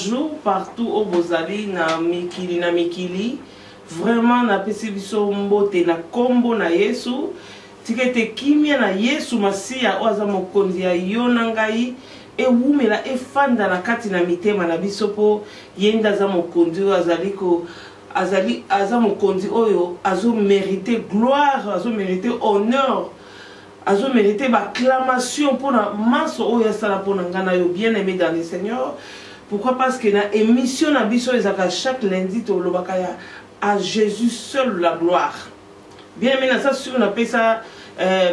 Bonjour partout au Bozali na mikili vraiment na pesi biso mbote na kombo na Yesu tikete kimia na Yesu Masia oaza mokonzi ya yona ngai e wumela e fanda na kati na mitema na biso po yenda za mokonzi azaliko aza mokonzi oyo azo mériter gloire azo mériter honneur azo mériter acclamation pour la masse oyo sala pour ngana yo bien aimé dans le Seigneur. Pourquoi? Parce que la émission na biso ezaka chaque lundi to lobaka ya à Jésus seul la gloire. Bien aimé, ça sur on appelle ça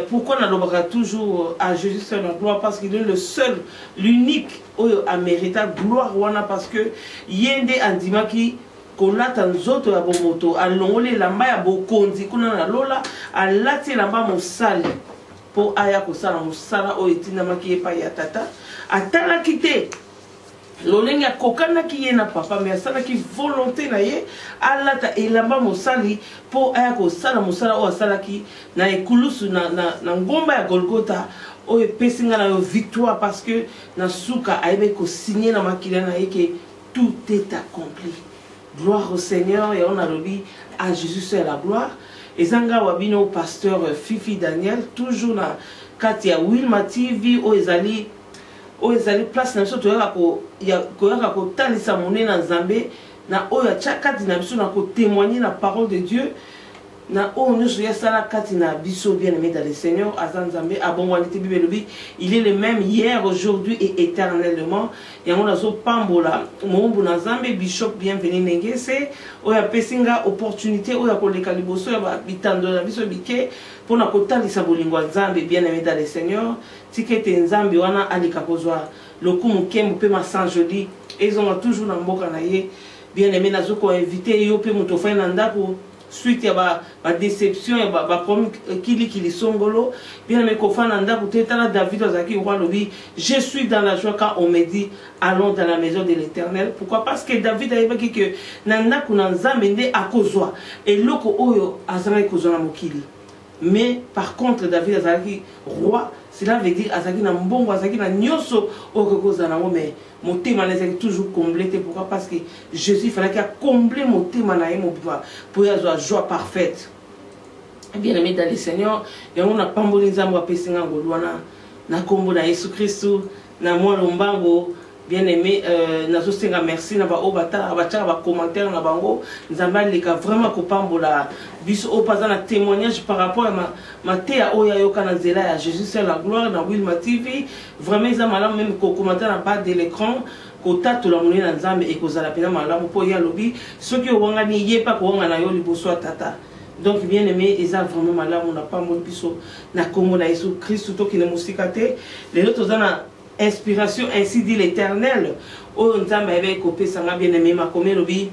pourquoi on lobaka toujours à Jésus seul la gloire? Parce qu'il est le seul, l'unique à mériter gloire wana parce que yende andimaki kolata nzoto ya bomoto alongole lamba ya bokonzi kuna na lola alati lamba mosali po aya kosala mosala oyo etinamaki epa ya tata atala kite lolenge akokana ki ye na papa mais asala ki volonté na ye alata elamba mosali po aya kosala mosala oyo asalaki na ekulusu na ngomba ya Golgotha oyo epesinga na yo victoire parce que na suka ayebe kosigner na makila na ye ke tout est accompli. Gloire au Seigneur et on a lobby à Jésus c'est la gloire. Et zanga wabino pasteur Fifi Daniel toujours na Katia Wilma TV o ezali place na biso toyaka ko talisa monena nzambe na oya chakati na biso na ko témoigner la parole de Dieu na o nyuso ya sala kati na biso bien aimé dans le Seigneur azan nzambe abongwanite bibelobi il est le même hier aujourd'hui et éternellement et on a zo pambola mombu na nzambe bishop bienvenue nengese oya pesinga opportunité oya koleka liboso ya bitando na biso bike pona kotalisa bolingo nzambe bien aimé dans le Seigneur tikete nzambe wana alika kozwa lokumu kembu pe masan joli ezonga toujours na mboka na ye bien aimé nazo ko inviter yo pe moto fa na ndako suite ya ba déception ya ba problème kili songolo bien aimé ko fa na ndako tetala David azaki roi lobi je suis dans la joie quand on me dit allons dans la maison de l'Éternel. Pourquoi? Parce que David a évoqué que na ndako na nzambe nde akozwa eloko oyo azana kozwa na mokili. Mais par contre David azaki roi, cela veut dire azaki na mbongo azaki na nyoso okokoza na mais motema nazaki toujours complété. Pourquoi? Parce que Jésus fallait qu'il comble motema na yemo pour avoir joie parfaite. Bien aimé dans le Seigneur, et on a pamboli nzambo apesinga ngolwana na kombo na Yesu Kristo na mwa lombango. Bien aimé, nazo senga merci na ba obata abacha ba commentaire na bango nzamba leka vraiment ko pambola biso opaza na témoignage par rapport à ma tea oya yoka na zela ya Jésus c'est la gloire na Wilma TV vraiment za malamu même ko commentaire na bas de l'écran ko tatu la monena nzambe e ko zala pena malamu po ya lobi soki owanga ni yepa ko wanga na yo liboso tata. Donc bien aimé, eza vraiment malamu na pambola biso na kombo na Yesu Christ to ki na musikate les autres zana inspiration, ainsi dit l'Éternel. Oh, Nzamba avait copé ça m'a bien aimé ma comédie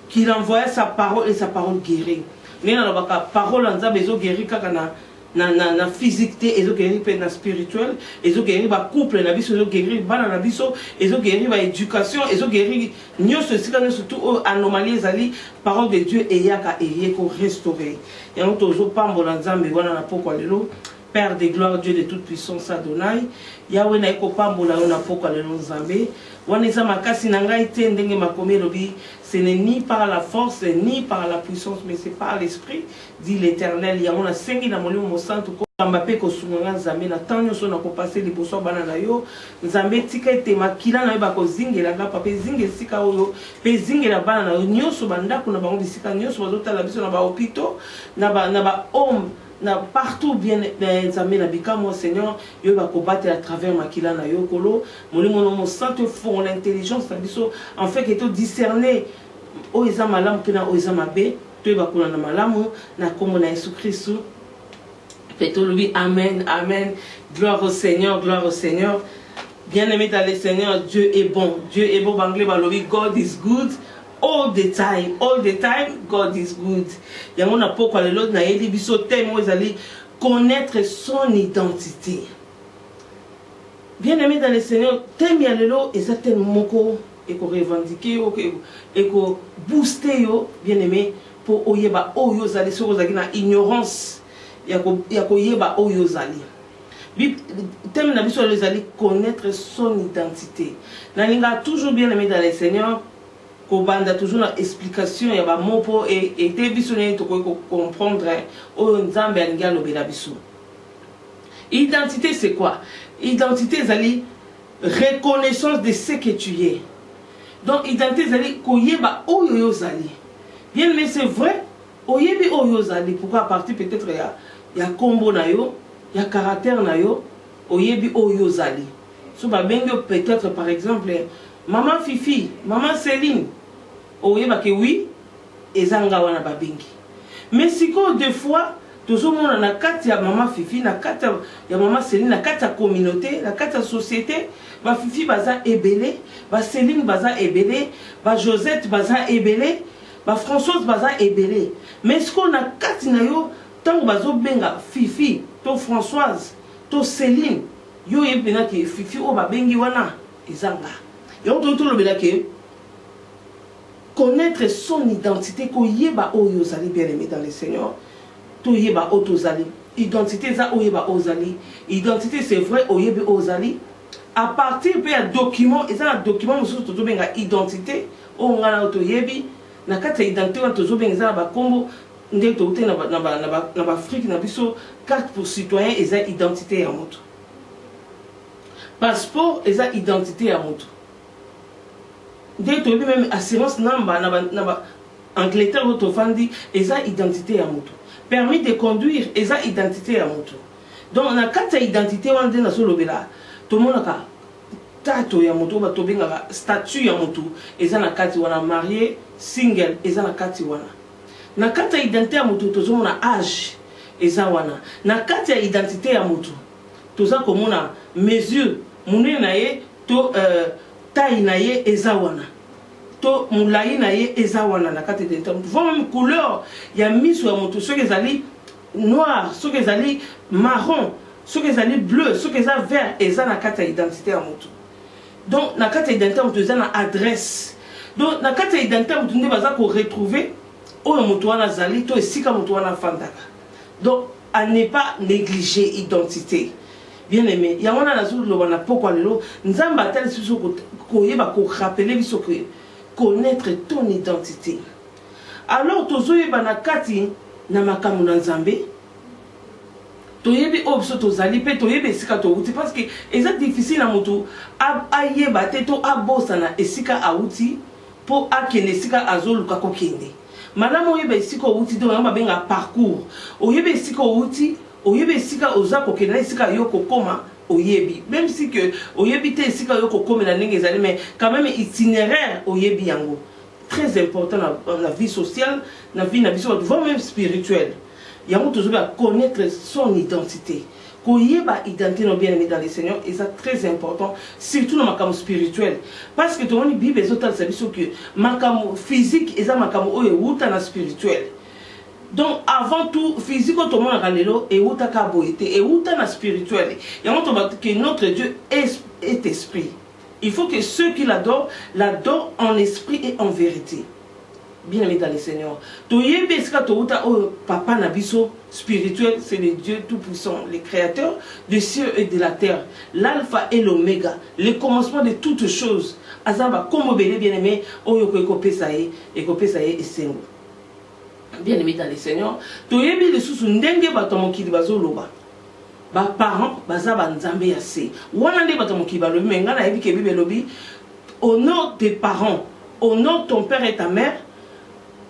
qu'il envoyait sa parole et sa parole guérit. Mais dans la parole Nzamba ezo guéri kaka na physiquité ezo guéri pe na spirituel ezo guéri ba couple na biso ezo guéri bana na biso ezo guéri ba éducation ezo guéri nyoso sika surtout anomalie ezali parole de Dieu et yaka et ko restaurer. Et on tozo pambola Nzamba wana na poko lelo Père de gloire, Dieu de toute puissance, Adonai. Yahweh na eko pambola na poko le nzambe. Waneza makasi na ngai te ndenge makomi lobi. Ce n'est ni par la force ni par la puissance, mais c'est par l'esprit, dit l'Éternel. Yamona sengi na molimo mosantu ko mbape ko sunga nzambe na tanyo so na ko passer liboso bana na yo. Nzambe tika ete makila na yo ba ko zingela ga pape zinge sika oyo pe zingela bana na yo nyoso bandako na bango bisika nyoso bazota la biso na ba hôpitaux na ba homme na partout bien nzambe na bikamo Seigneur yo ba combattre à travers makila na yo kolo molimo no mo santo fond l'intelligence na biso en fait que to discerner o eza malamu pena o eza mabe to ba kula na malamu na kombo na Yesu Kristo peto lui amen amen gloire au Seigneur bien aimé dans le Seigneur. Dieu est bon banglé ba lobi God is good all the time, God is good. Yango na poko le lot na yeli biso temo ezali connaître son identité. Bien aimé dans le Seigneur, temi ya lelo ezate moko eko revendiquer eko booster yo bien aimé pour oyeba oyo zali soko zaki na ignorance ya ko yeba oyo zali. thème nabiso les allez connaître son identité. Nalinga toujours bien aimé dans les Seigneur. Kobanda toujours une explication ya ba mopo et te biso ne to ko comprendre o nzambe alinga lobela biso. Identité c'est quoi? Identité zali reconnaissance de ce que tu es. Donc identité zali koyeba oyo zali. Bien mais c'est vrai oyebi oyo zali pourquoi à partir peut-être ya kombo na yo, ya caractère na yo oyebi oyo zali. So ba bengo peut-être par exemple maman Fifi, maman Céline, oyeba que oui, ezanga wana babengi. Mais si quoi deux fois, tous au monde na kati ya maman Fifi, na kati ya maman Céline, na kati ya communauté, na kati ya société, ba Fifi baza ebele, ba Céline baza ebele, ba Josette baza ebele, ba Françoise baza ebele. Mais ce qu'on a kati na yo, tant bazo benga Fifi, to Françoise, to Céline, yo yebena que Fifi o babengi wana ezanga. Et on trouve le que connaître son identité, qu'on yeba oyozali bien aimé dans le Seigneur, to yeba otozali. Identité za oyeba ozali. Identité c'est vrai oyeba ozali. À partir de document, et ça un document nous sommes toujours bien identité, on a otoyebi, na kata identité on toujours bien ça ba combo ndé to na ba Afrique na biso carte pour citoyen et ça identité à moto. Passeport et ça identité à moto. Dès que même assurance namba Angleterre votre fandi et ça identité à moto. Permis de conduire et ça identité à moto. Donc on a quatre identités on dit na solo bela. Tout le monde a tato ya moto ba to benga statut ya moto et ça na kati wana marié single et ça na kati wana. Na kati identité ya moto to na âge et ça wana. Na kati identité ya moto. To ça comme on a mesure munene na ye to taille na ye ezawana to mulai na ye ezawana na kati de temps voit même couleur ya miso ya moto ceux qui zali noir ceux qui zali marron ceux qui zali bleu ceux qui zali vert eza na kati identité ya moto donc na kati identité moto eza na adresse donc na kati identité moto nde baza ko retrouver oyo moto wana zali to esika moto wana fandaka donc à ne pas négliger identité. Bien aimé, il y a un azul le wana pourquoi lelo nzamba tel suso ko yeba ko rappeler biso que connaître ton identité. Alors tozo yeba na kati na makamu na nzambe to yebi obso to zali pe to yebe sika to uti parce que c'est difficile na moto a yeba te to abosa na esika auti po akene sika azoluka ko kende. Madame oyeba sika uti do ngamba benga parcours. Oyebe sika uti oyebe sika ozako kena sika yoko koma oyebi même si que oyebi te sika yoko koma na ndenge ezali mais quand même itinéraire oyebi yango très important dans la vie sociale na vie na biso voire même spirituelle yango toujours à connaître son identité koyeba identité no bien aimé dans le Seigneur et ça très important surtout dans makamo spirituel parce que tout le monde bible ezotal sa biso que makamo physique eza makamo oyo uta na spirituel. Donc avant tout, physique tout le monde a lelo et outa kaboité et outa na spirituel. Et on te que notre Dieu est esprit. Il faut que ceux qui l'adorent en esprit et en vérité. Bien aimé dans le Seigneur. Toyebe eska to outa o papa nabiso spirituel, c'est le Dieu tout puissant, le créateur des cieux et de la terre, l'alpha et l'oméga, le commencement de toutes choses. Azaba comme bien aimé, oyo ko ekopesaye et sengo. Bien aimé dans le Seigneur, toyebi le sous ndenge bato mokili bazoloba ba parents baza banzambe ya se wana nde bato mokili balobi menga na yebi ke bible lobi honore tes parents, honore ton père et ta mère,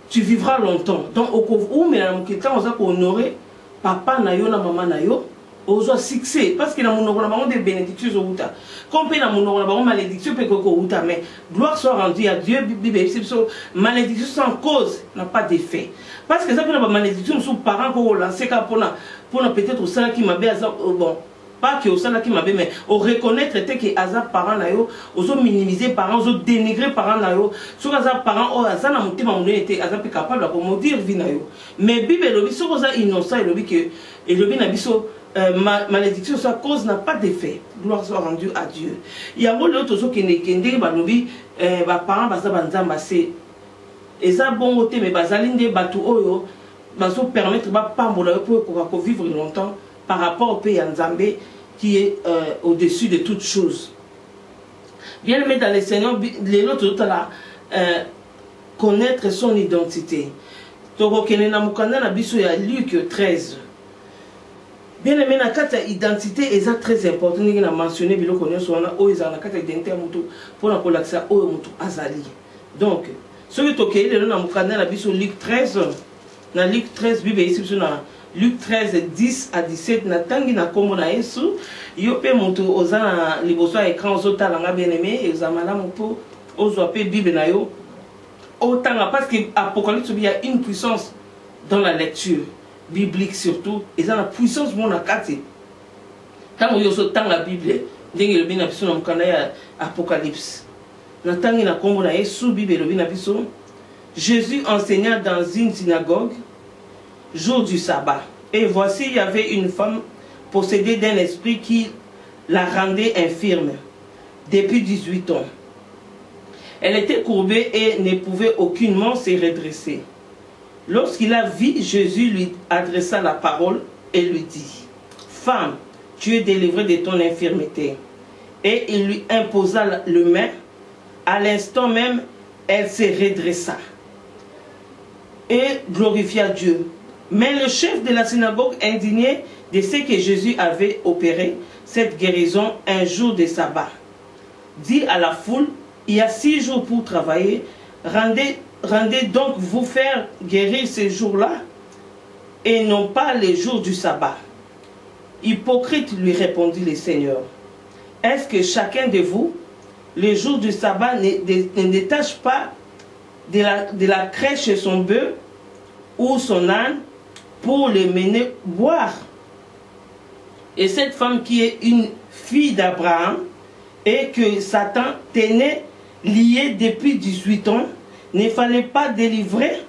tu vivras longtemps. Donc au mais na mokili tant oza ko honorer papa na yo na maman na yo ozo succès parce que na monoko na bango de bénédictions outa comme pe na monoko na bango malédiction pe ko outa mais gloire soit rendue à Dieu bible malédiction sans cause n'a pas d'effet parce que ça peut na malédiction sous parents ko lancer ka pour peut-être au sala qui m'a bien bon pas que au sala qui m'a bien mais au reconnaître que azar parents na yo ozo minimiser parents ozo dénigrer parents na yo sur azar parents o azana mutima munene était azar pe capable de maudire vie na yo mais bible lobi so koza innocent et lobi que et lobi na biso malédiction sa cause n'a pas d'effet. Gloire soit rendue à Dieu. Il y a un autre chose qui n'est qu'un balobi, parents basa banzamba c'est et ça bon côté mais basalinde batu oyo baso permettre ba pambola pour vivre longtemps par rapport au pays nzambe qui est au-dessus de toutes choses. Bien aimé dans le Seigneur, les autres connaître son identité. Luc 13. Bien aimé, la carte identité est très importante. On a mentionné donc, ce que tu as Luc 13, dans Luc 13, Luc 13, 10 à 17, na tangi na kombo na Yesu, yo pe mutu oza na liboso ya écran ozota langa bien aimé, et ozamala mupo, ozwa pe Bible na yo, otanga parce que Apocalypse, il y a une puissance dans la lecture biblique surtout, et ça la puissance mon akati. Tango yo so tanga Bible, ndenge le bina biso na mukanda ya Apocalypse. Na tangi na kombo na Yesu, Bible le bina biso, Jésus enseigna dans une synagogue jour du sabbat. Et voici, il y avait une femme possédée d'un esprit qui la rendait infirme depuis 18 ans. Elle était courbée et ne pouvait aucunement se redresser. Lorsqu'il a vu, Jésus lui adressa la parole et lui dit, « Femme, tu es délivrée de ton infirmité. » Et il lui imposa le main. À l'instant même, elle se redressa et glorifia Dieu. Mais le chef de la synagogue, indigné de ce que Jésus avait opéré, cette guérison un jour de sabbat, dit à la foule, il y a 6 jours pour travailler, rendez donc vous faire guérir ces jours-là, et non pas les jours du sabbat. Hypocrite, lui répondit le Seigneur, est-ce que chacun de vous, les jours du sabbat, ne détache pas de la crèche son bœuf ou son âne, pour les mener boire? Et cette femme qui est une fille d'Abraham et que Satan tenait liée depuis 18 ans, ne fallait pas délivrer,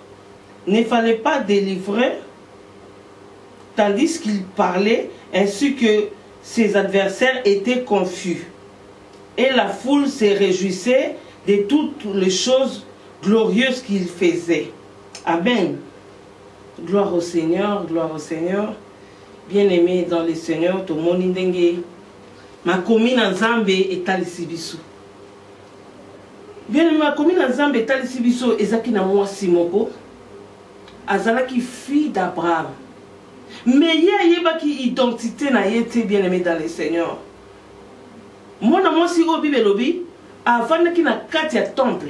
tandis qu'il parlait, ainsi que ses adversaires étaient confus. Et la foule se réjouissait de toutes les choses glorieuses qu'il faisait. Amen. Gloire au Seigneur, gloire au Seigneur. Bien-aimé dans le Seigneur, tout le monde ndenge. Ma commune en Zambé est à l'Isibiso. Bien-aimé, ma commune en Zambé est à l'Isibiso. Ezaki na moi Simoko. Azalaki fille d'Abraham. Mais il y a une identité na yete bien-aimé dans le Seigneur. Moi, si au Bibelobi, avant qu'il na kati ya temple,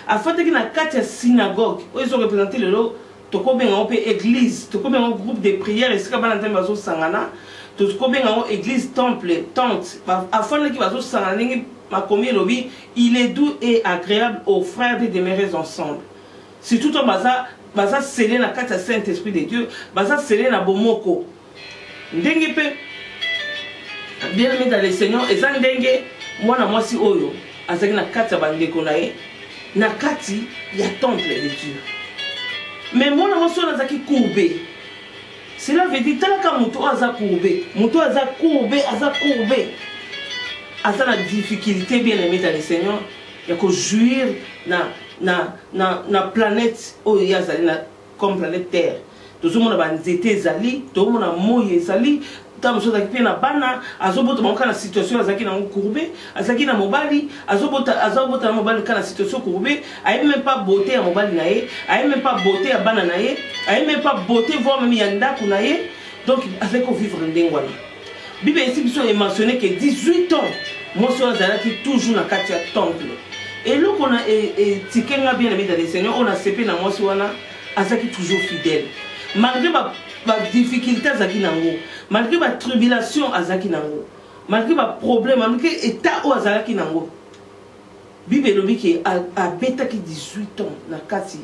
avant qu'il na kati ya synagogue, ils ont représenté le lot. Toko benga ope église, toko benga groupe de prière, et ce qu'on a bazo sangana, toko benga église, temple, tente. Afin que bazo sangana, ma commune lobby, il est doux et agréable aux frères de demeurer ensemble. C'est tout en baza scellé na kata Saint-Esprit de Dieu, baza scellé na bomoko. Ndengue pe, bien aimé dans le Seigneur, et zandengue, moi si oyo, azaki na kata bandeko nae, na kati ya temple de Dieu. Mais moi, je suis courbé. Cela veut dire que quand je suis courbé, je suis la difficulté bien aimée dans le Seigneur, il y a que jouir dans la planète où il y a comme planète Terre. Tout le monde a été zali, tout le monde a moyen zali. Tant que je na bana, azobota manka na situation azaki na courbé, azaki na mobali, azobota na mobali kana situation courbé, aye même pas beauté à mobali nae, aye même pas beauté à bana nae, aye même pas beauté voir même yanda kunaye, donc avec qu'on vivre ndengwana. Bible ici biso est mentionné que 18 ans, moi sur azalaki toujours na kati ya temple. Et là qu'on a tikenga bien aimé dans le Seigneur, on a sepé na moi sur wana azaki toujours fidèle. Malgré ma difficulté azaki nango, malgré ma tribulation azaki nango, malgré ma problème, malgré état où azaki nango, Bible lobi ki a beta ki 18 ans na kati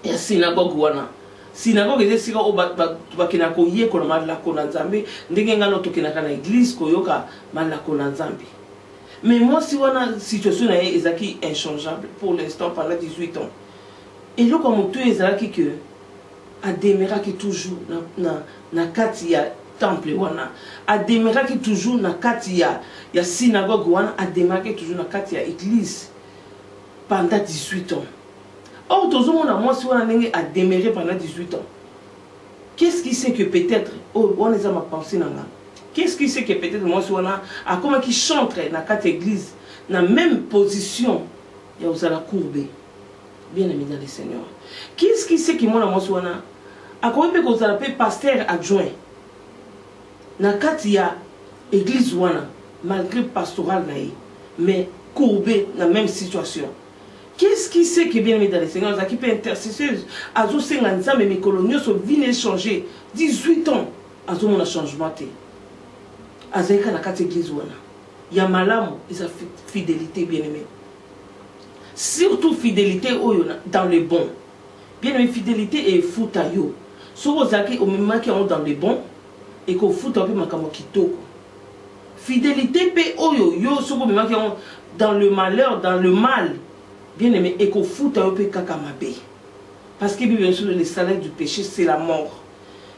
ya synagogue wana. Synagogue eze sika o bakina ko ye ko na la ko na Nzambe, ndenge ngalo tokina kana église ko yoka la ko na Nzambe. Mais moi si wana situation na ezaki inchangeable pour l'instant pendant 18 ans. Et là comme tout ezaki que a demeuraki toujours na kati ya temple wana, a demeuraki toujours na kati ya synagogue wana, a demeuraki toujours na kati ya église pendant 18 ans. Or tout le monde a moi si wana ndenge a demeuré pendant 18 ans. Qu'est-ce qui sait que peut-être on les a ma pensée nanga Qu'est-ce qui c'est que peut-être moi, si on a comment qui chante dans quatre églises, dans la même position, il y a aussi la courbe. Bien aimé dans le Seigneur. Qu'est-ce qui c'est que moi, si on a comment vous avez pasteur adjoint dans quatre il y a église wana malgré pastoral mais courbé dans la même situation. Qu'est-ce qui c'est qui est bien aimé dans le Seigneur? Qui peut intercesseuse azo 50 ans mais mes coloniaux sont venus échanger 18 ans azo mon changement té azaika na quatre église wana ya malamu et sa fidélité bien aimé, surtout fidélité dans le bon. Bien aimé, fidélité et foutayo so ozaki au moment qui est dans le bon et qu'on fout un peu makamo kitoko. Fidélité pe oyo yo so au moment qui est dans le malheur, dans le mal, bien aimé, et qu'on fout un peu kakamabe. Parce que bien sûr le salaire du péché c'est la mort.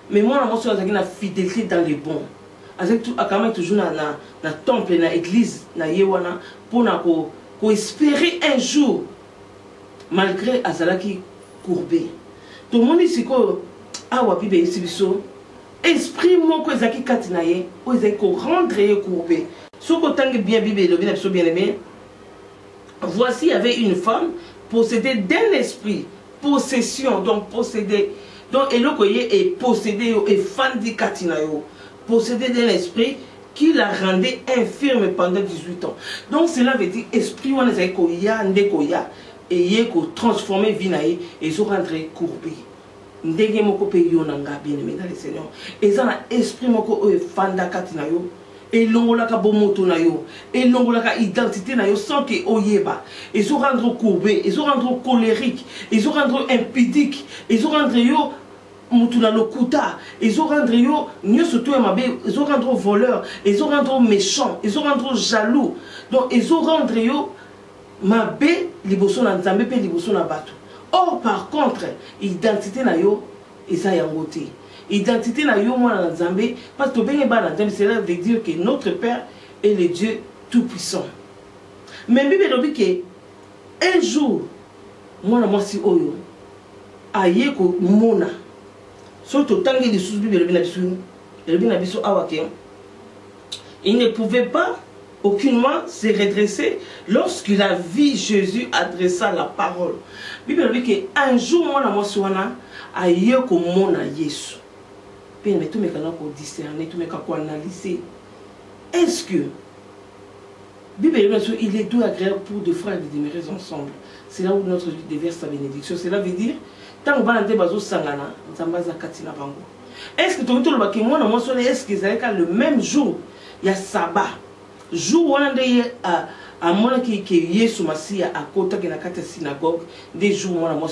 Mais moi la mention la fidélité dans les bons. Avec tout akama toujours na temple na église na yewana pour na ko espérer un jour malgré azalaki courbé. Tout le monde ici ko awa bibe ici biso esprit moko ezaki katina ye o ezaki ko rendre ye courbé. Soko tangi bien bibe le bien aimé. Voici, il y avait une femme possédée d'un esprit, possession, donc possédée, donc Elokoye est possédée et fandi katinayo, possédée d'un esprit qui la rendait infirme pendant 18 ans. Donc cela veut dire esprit wana koya ndekoya et yeko transformé vinaye et zo rendre courbé. Ndenge moko pe yonanga bien aimé dans le Seigneur. Et ça na esprit moko e fanda katinayo. Et l'ongolaka bomoto na yo, et l'ongolaka identité na yo sans que oyeba. Ils ont rendre courbé, ils ont rendre colérique, ils ont rendre impudique, ils ont rendre yo mutuna lokuta, ils ont rendre yo nyo surtout mabe, ils ont rendre voleur, ils ont rendre méchant, ils ont rendre jaloux. Donc ils ont rendre yo mabe liboso na nzambe pe liboso na bato. Or par contre, identité na yo eza yangote. Identité na yo mwana nzambe parce que benye ba nzambe cela veut dire que notre Père est le Dieu tout puissant. Mais Bible lobi que un jour mwana mwasi oyo aye ko mona surtout tangi li sous Bible lobi na biso awa ke il ne pouvait pas aucunement se redresser lorsqu'il a vu Jésus adressa la parole. Bible lobi que un jour mwana mwasi wana aye ko mona Yesu. Mais tout le monde peut discerner, tout le monde peut analyser. Est-ce que Bible il est doux agréable pour deux frères de demeurer ensemble? C'est là où notre Dieu déverse sa bénédiction. Cela veut dire, tant que vous avez besoin de sangana, vous avez besoin de bango. Est-ce que tout le monde peut moi dans mon soleil, est-ce que le même jour, il y a sabbat, jour où on a à moi qui est sous ma scie à côté de la synagogue, des jours où on a moi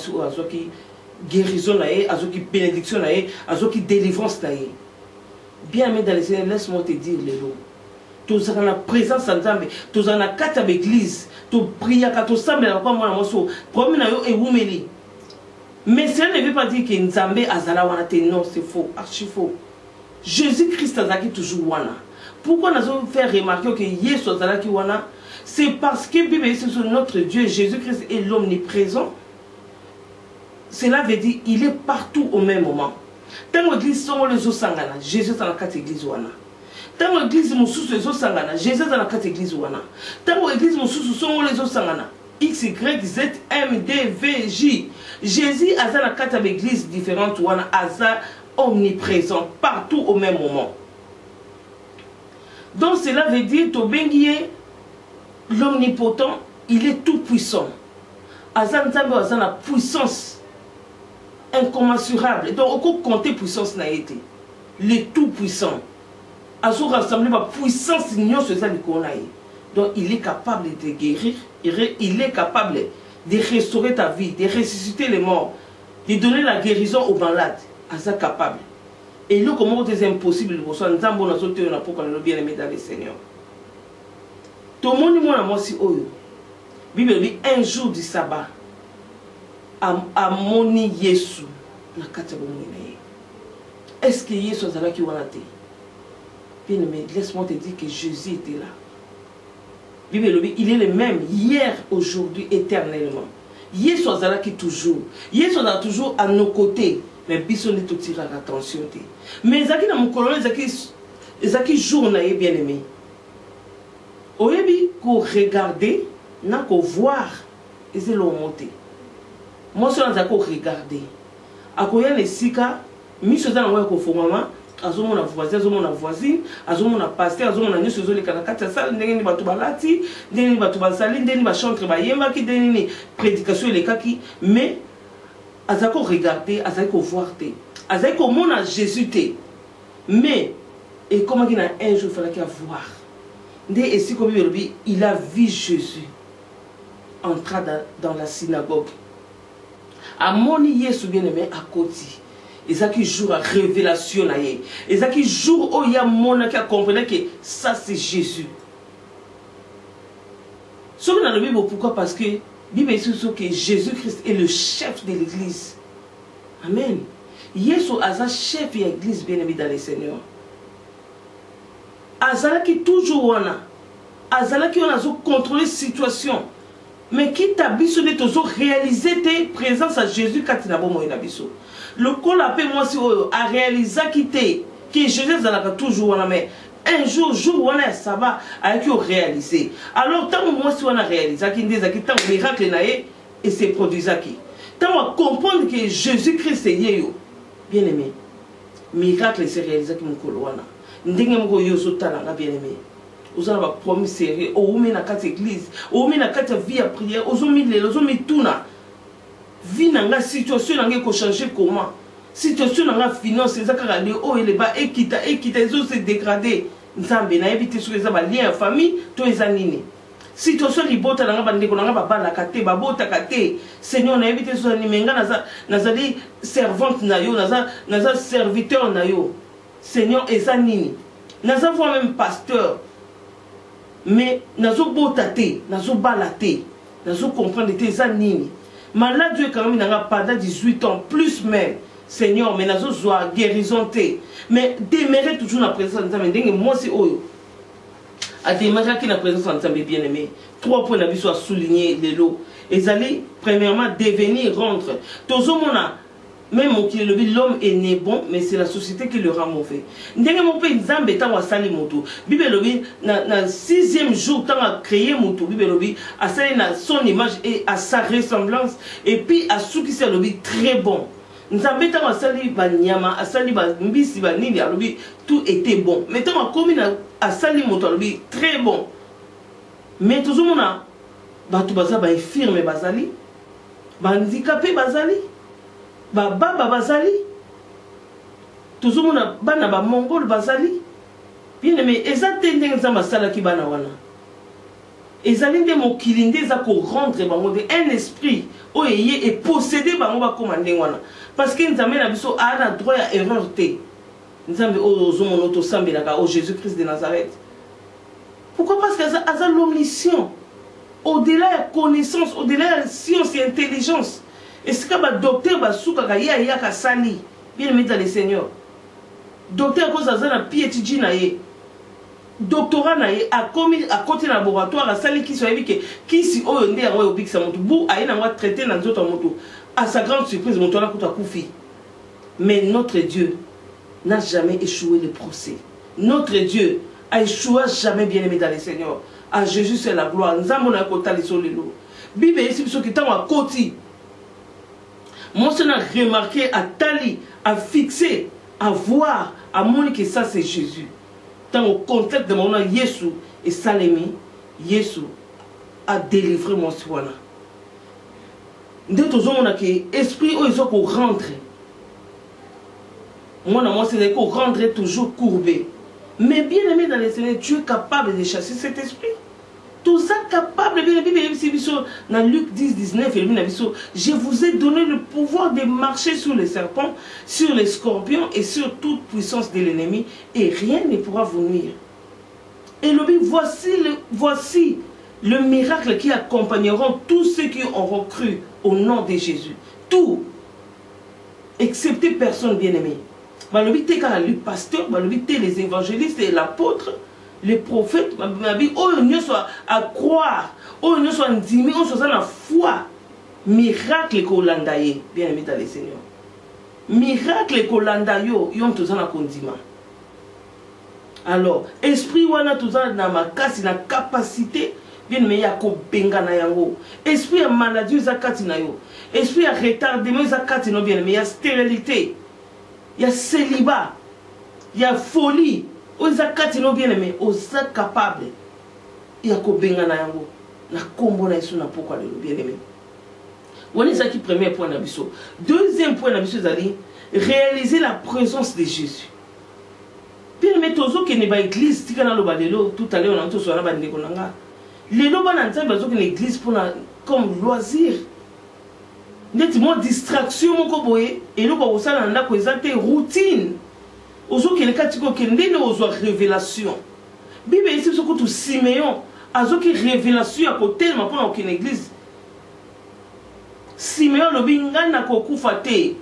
qui guérison naé, azoki bénédiction naé, azoki délivrance naé. Bien aimé dans les Seigneur, laisse-moi te dire les lots. Tous en la présence en Nzambe, tous en la carte avec l'église, tous prier quand tous semble la moi moi so, promis na yo et wumeli. Mais cela ne veut pas dire que Nzambe azala wana te, non, c'est faux, archi faux. Jésus-Christ azaki toujours wana. Pourquoi nous avons fait remarquer que Yesu azalaki wana? C'est parce que Bible c'est sur notre Dieu, Jésus-Christ est l'omniprésent. Cela veut dire qu'il est partout au même moment. Tant que l'église sont les osangana, Jésus est dans la quatre églises wana. Tant que l'église moussous les osangana, Jésus est dans la quatre églises wana. Tant que l'église moussous sont les osangana, X, Y, Z, M, D, V, J. Jésus est dans la quatre églises différentes wana, asa omniprésent partout au même moment. Donc cela veut dire que l'omnipotent, il est tout puissant. Asa nzambe asa la puissance incommensurable. Donc, on peut compter puissance n'a été. Le tout puissant. À ce rassembler ma puissance, c'est ça qu'on a. Donc, il est capable de guérir. Il est capable de restaurer ta vie, de ressusciter les morts, de donner la guérison aux malades. À ça capable. Et nous, comment c'est impossible pour soi, nous avons sauté on a pour qu'on le bien aimé dans le Seigneur. Tout le monde, moi, si oyo. Bible dit un jour du sabbat. Amoni Yesu na kati bomwene. Est-ce que Yesu azalaki wana te? Bien aimé, laisse-moi te dire que Jésus était là. Bible dit il est le même hier, aujourd'hui, éternellement. Yesu azalaki toujours. Yesu azala toujours à nos côtés. Mais biso ne te tirera attention te. Mais zaki na mukolo zaki ezaki jour na ye bien aimé oyebi ko regarder na ko voir ezelo monter moi so na ko regarder akoya ne sika miso za na ngwa ko fongama azomona voisin azomona pasteur azomona nyuso zoleka na kati ya salle ndenge ni bato balati ndenge ni bato basali ndenge ni bachantre bayembaki ndenge ni prédication elekaki mais azako regarder azako voir te azako mona Jésus te mais et comment qu'il a un jour il fallait qu'il voir ndé ici comme il a vu Jésus entrer dans la synagogue a moni Yesu bien aimé à côté. Et ça qui joue à révélation là, et ça qui joue où il y a mon qui a compris que ça c'est Jésus. Sauf dans la Bible, pourquoi? Parce que la Bible est sûr que Jésus-Christ est le chef de l'église. Amen. Yesu a chef de l'église bien aimé dans le Seigneur. Azala qui toujours on a, Azala qui on a contrôlé la situation. Mais qui t'a biso de toujours réaliser tes présences à Jésus quand tu n'as pas moyen d'abisso. Le col appelle moi si à réaliser que Jésus a toujours mais un jour où on a ça va avec réaliser. Alors tant moi si on a réalisé qu'il y a tant miracle naé et c'est produit qui. Tant on comprendre que Jésus-Christ est bien aimé. Miracle c'est réalisé qui mon colwana. Ndenge mko yoso tala bien aimé. Vous avez promis sérieux, vous avez une église, vous avez une vie à prière, vous avez tout. Vie dans la situation qui changer comment? Situation dans la finance, c'est ça qui est haut et les bas, et qui se dégradé. Nous avons évité sur les liens en famille, tous les années. Situation qui bota dans la bande, on a pas la kate, babota kate. Seigneur, on a évité sur les animés, nazali servante nayo, nazali serviteur nayo. Seigneur, et ça nini. Nous avons même pasteur. Mais nazo botate, nazo balate, nazo comprendre tes années. Malade Dieu quand même n'a pas 18 ans, plus même. Seigneur, mais nazo joie guérisonté. Mais démarrer toujours la présence de Nzambe. Moi c'est oyo. A démarrer qui la présence de Nzambe bien aimé. 3 points d'avis soit souligner les lots. Et allez premièrement devenir rendre. Toujours mona. Même l'homme est né bon, mais c'est la société qui le rend mauvais. Ndenge mon père Nzambe ta wa sali moto. Bible lobi na 6e jour tant a créé moto. Bible lobi a sali na son image et à sa ressemblance et puis à ce qui c'est lobi très bon. Nzambe ta wa sali ba nyama, a sali ba mbisi ba nini lobi tout était bon. Mais tant a commis a sali moto lobi très bon. Mais toujours mona ba tout baza ba infirme bazali, ba handicapé bazali. Baba bazali toujours mona bana ba mongol bazali bien aimé ezate ndenge za masala ki bana wana ezali nde mokili nde za ko rendre bango de un esprit oyeye et posséder bango ba commander wana parce que nzambe na biso a na droit ya erreur te nzambe ozo mono to sambelaka au Jésus-Christ de Nazareth. Pourquoi? Parce que a l'omniscient au-delà de la connaissance, au-delà de la science et intelligence. Et ce que le docteur Basuka ya kasali, bien aimé dans le Seigneur. Docteur cause à un PhD naé. Doctorat naé a commis à côté laboratoire à sali qui soit éviqué qui si o yonde a obik sa moto bou a na traité dans d'autres moto. À sa grande surprise moto la kuta kufi. Mais notre Dieu n'a jamais échoué le procès. Notre Dieu a échoué jamais bien aimé dans le Seigneur. À Jésus c'est la gloire. Nous avons un côté sur les lots. Bible ici ceux qui sont à côté. Moi, je n'ai remarqué à tali, à fixer, à voir, à montrer que ça c'est Jésus. Dans le contexte de mon nom, Yesu et Salemi, Yesu a délivré mon soin. Dès que on a que esprit où ils sont pour rentrer. Moi, c'est qu'on rentrer toujours courbé. Mais bien aimé dans les Seigneur, tu es capable de chasser cet esprit. Tout ça capable, dans Luc 10, 19, je vous ai donné le pouvoir de marcher sur les serpents, sur les scorpions et sur toute puissance de l'ennemi, et rien ne pourra vous nuire. Et voici le miracle qui accompagneront tous ceux qui auront cru au nom de Jésus. Tout, excepté personne bien-aimée. Le pasteur, les évangélistes et l'apôtre, les prophètes, on soit à croire, on soit endimé, on soit dans la foi. Miracle kolandaye, bien aimé dans les Seigneur. Miracle kolandayo, yon tous en a condiment. Alors, esprit wana toza na makasi na capacité bien mais ya ko benga na yango. Esprit ya maladie za kati na yo. Esprit ya retardement za kati no bien mais ya stérilité. Ya célibat. Ya folie. O za kati no bien mais o za capable ya ko benga na yango. Na kombo na Yesu na pourquoi le bien aimé. Voilà ça qui premier point na biso. Deuxième point na biso zali réaliser la présence de Jésus. Bien mais tozo ke ne ba église tika na lo balelo tout à l'heure on entend sur na ba ndeko nanga. Lelo bana nzambe bazo ke l'église pour comme loisir. Ndeti mo distraction moko boye eloko osala ndako ezate routine. Ozo ke le katiko ke ndene ozo révélation. Bible ici soko tu Siméon azo ke révélation à côté ma pour na église. Siméon lo bingana ko kufa te.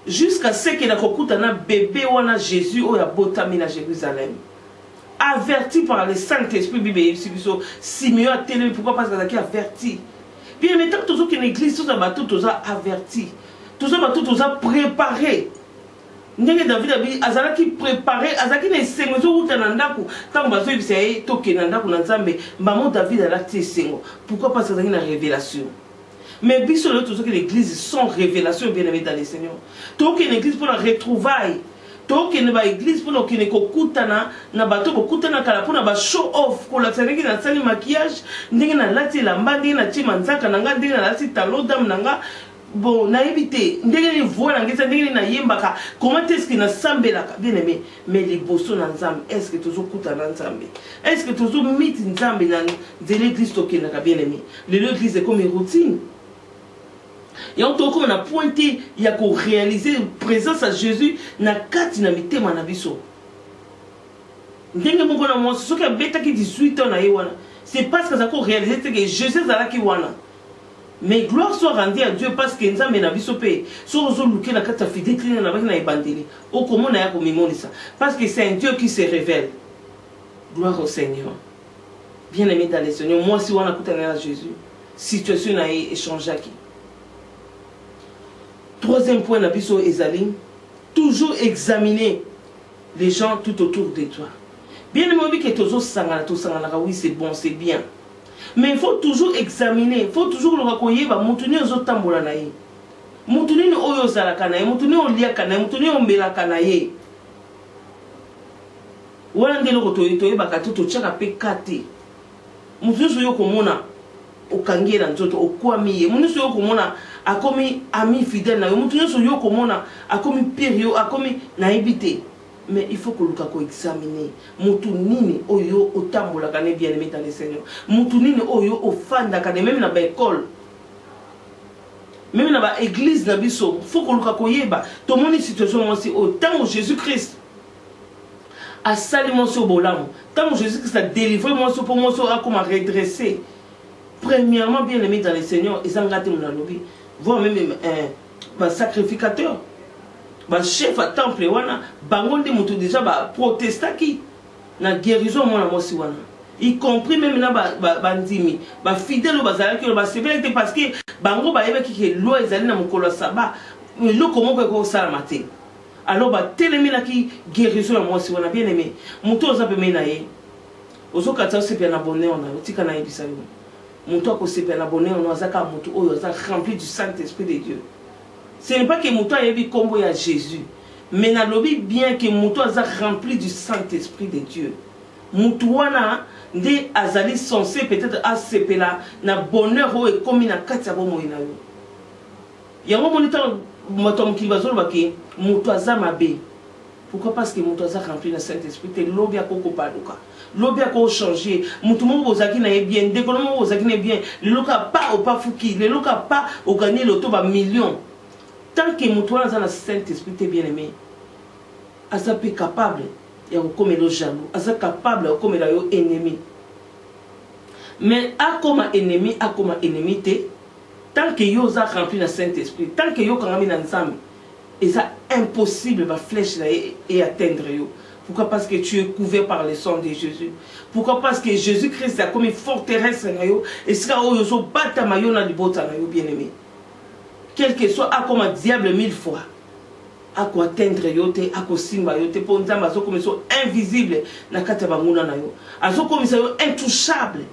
Jusqu'à ce qu'il a rencontré un bébé ou un Jésus ou un botami à Jérusalem. Averti par le Saint-Esprit, Simeon a télé, pourquoi parce qu'il a averti. Bien maintenant, tout ce qui est l'église, tout ça, tout a averti. Tout ça, tout a préparé. Ndenge David a dit, azalaki préparé, azalaki na sengo zo uta na ndako, tant bazo yebisa toke na ndako na Nzambe, maman David a lati sengo. Pourquoi parce qu'il a une révélation. Mais biso le tout ce que l'église sans révélation bien aimé dans les Seigneurs. Tout que l'église pour la retrouvaille. Tout que l'église pour que ne kokutana na bato kokutana kala pour na show off ko la tsenge na tsali maquillage ndenge na lati la mbandi na chimanzaka nanga ndenge na lati talon dam nanga bon na éviter ndenge ni voix na ngisa ndenge na yembaka comment est-ce que na sambelaka bien aimé mais les bosso na nzambe est-ce que toujours kutana nzambe est-ce que toujours mit nzambe na de l'église to que na bien aimé l'église est comme une routine. Et on a pointé, il y a qu'à réaliser la présence à Jésus na kati na mitema na biso. Ndenge moko na moi, ce qui a bêta qui 18 ans na yewana, c'est parce que ça qu'on réaliser que Jésus est qui wana. Mais gloire soit rendue à Dieu parce que nzambe na biso pe, so zo luke na kata fidèle na ba na ebandeli. O comment na ya ko mimoni ça? Parce que c'est un Dieu qui se révèle. Gloire au Seigneur. Bien aimé dans les Seigneurs, moi si wana kutana na Jésus, situation na échanger qui. Troisième point, Nabiso Ezali, toujours examiner les gens tout autour de toi. Bien aimé, que toujours sangala, oui, c'est bon, c'est bien. Mais il faut toujours examiner, il faut toujours le recueillir, moutuni aux autres tambouranaï. Moutuni oyo zalakanaï, moutuni o liakanaï, moutuni o melakanaï. Wanda le rotoyotoye bakatuto tchaka pekate. Moutuni soyo komona. Okangera nzoto okwamiye muniso yo komona akomi ami fidèle na yo mutu nyonso yo komona akomi période akomi na ebité mais il faut que luka ko examiner mutu nini oyo otambola kané bien aimé dans le Seigneur mutu nini oyo ofanda kané même na ba école même na ba église na biso faut que luka ko yeba to moni situation moi aussi autant Jésus-Christ a sali moi so bolamu tant Jésus-Christ a délivré moi so pour moi so a comme redresser. Premièrement, bien aimé dans le Seigneur, ils ont gâté mon lobby. Voir même un sacrificateur, un chef à temple, bangon de moutou déjà, protestant qui na guérison, moi, aussi, y compris même na bandimi, fidèle au bazar qui va sévérité parce que bango ba yeba qui est loi ezali na mokolo saba, le comment ko sala matin. Alors télémi na qui guérison moi aussi, bien aimé. Moutou oza pe menaye. Ozo kata se bien abonné on a tika na yebisa yo. Moutou ko se bien abonné on a zaka moutou oyo za rempli du Saint-Esprit de Dieu. Ce n'est pas que moutou yebi kombo ya Jésus, mais na lobi bien que moutou za rempli du Saint-Esprit de Dieu. Moutou wana nde azali censé peut-être asepela na bonheur o e komi na kati ya bomo ina yo. Yango monita motom ki bazolo baki moutou za mabe. Pourquoi? Parce que moutou za rempli na Saint-Esprit te lobi akoko paluka. Lobi a changé. Moutoumou bozaki na bien, décollement bozaki na bien. Le loka pas au pas fouki, le loka pas au gagner l'auto ba million. Tant que moutoua dans le Saint-Esprit t'es bien aimé, asa pe capable et au comme le jaloux, asa capable au comme le ennemi. Mais a comme ennemi, t'es, tant que yo za rempli le Saint-Esprit, tant que yo kangami na nzambe, et ça impossible ba flèche là et atteindre yo. Pourquoi? Parce que tu es couvert par le sang de Jésus. Pourquoi? Parce que Jésus-Christ a comme une forteresse et sera au bata mayo na libota na yo bien aimé. Quel que soit comme un diable 1000 fois. ako atteindre yo te, ako simba yo te, po nzambe azokomisa yo invisible na kati ya banguna na yo, azokomisa yo intouchable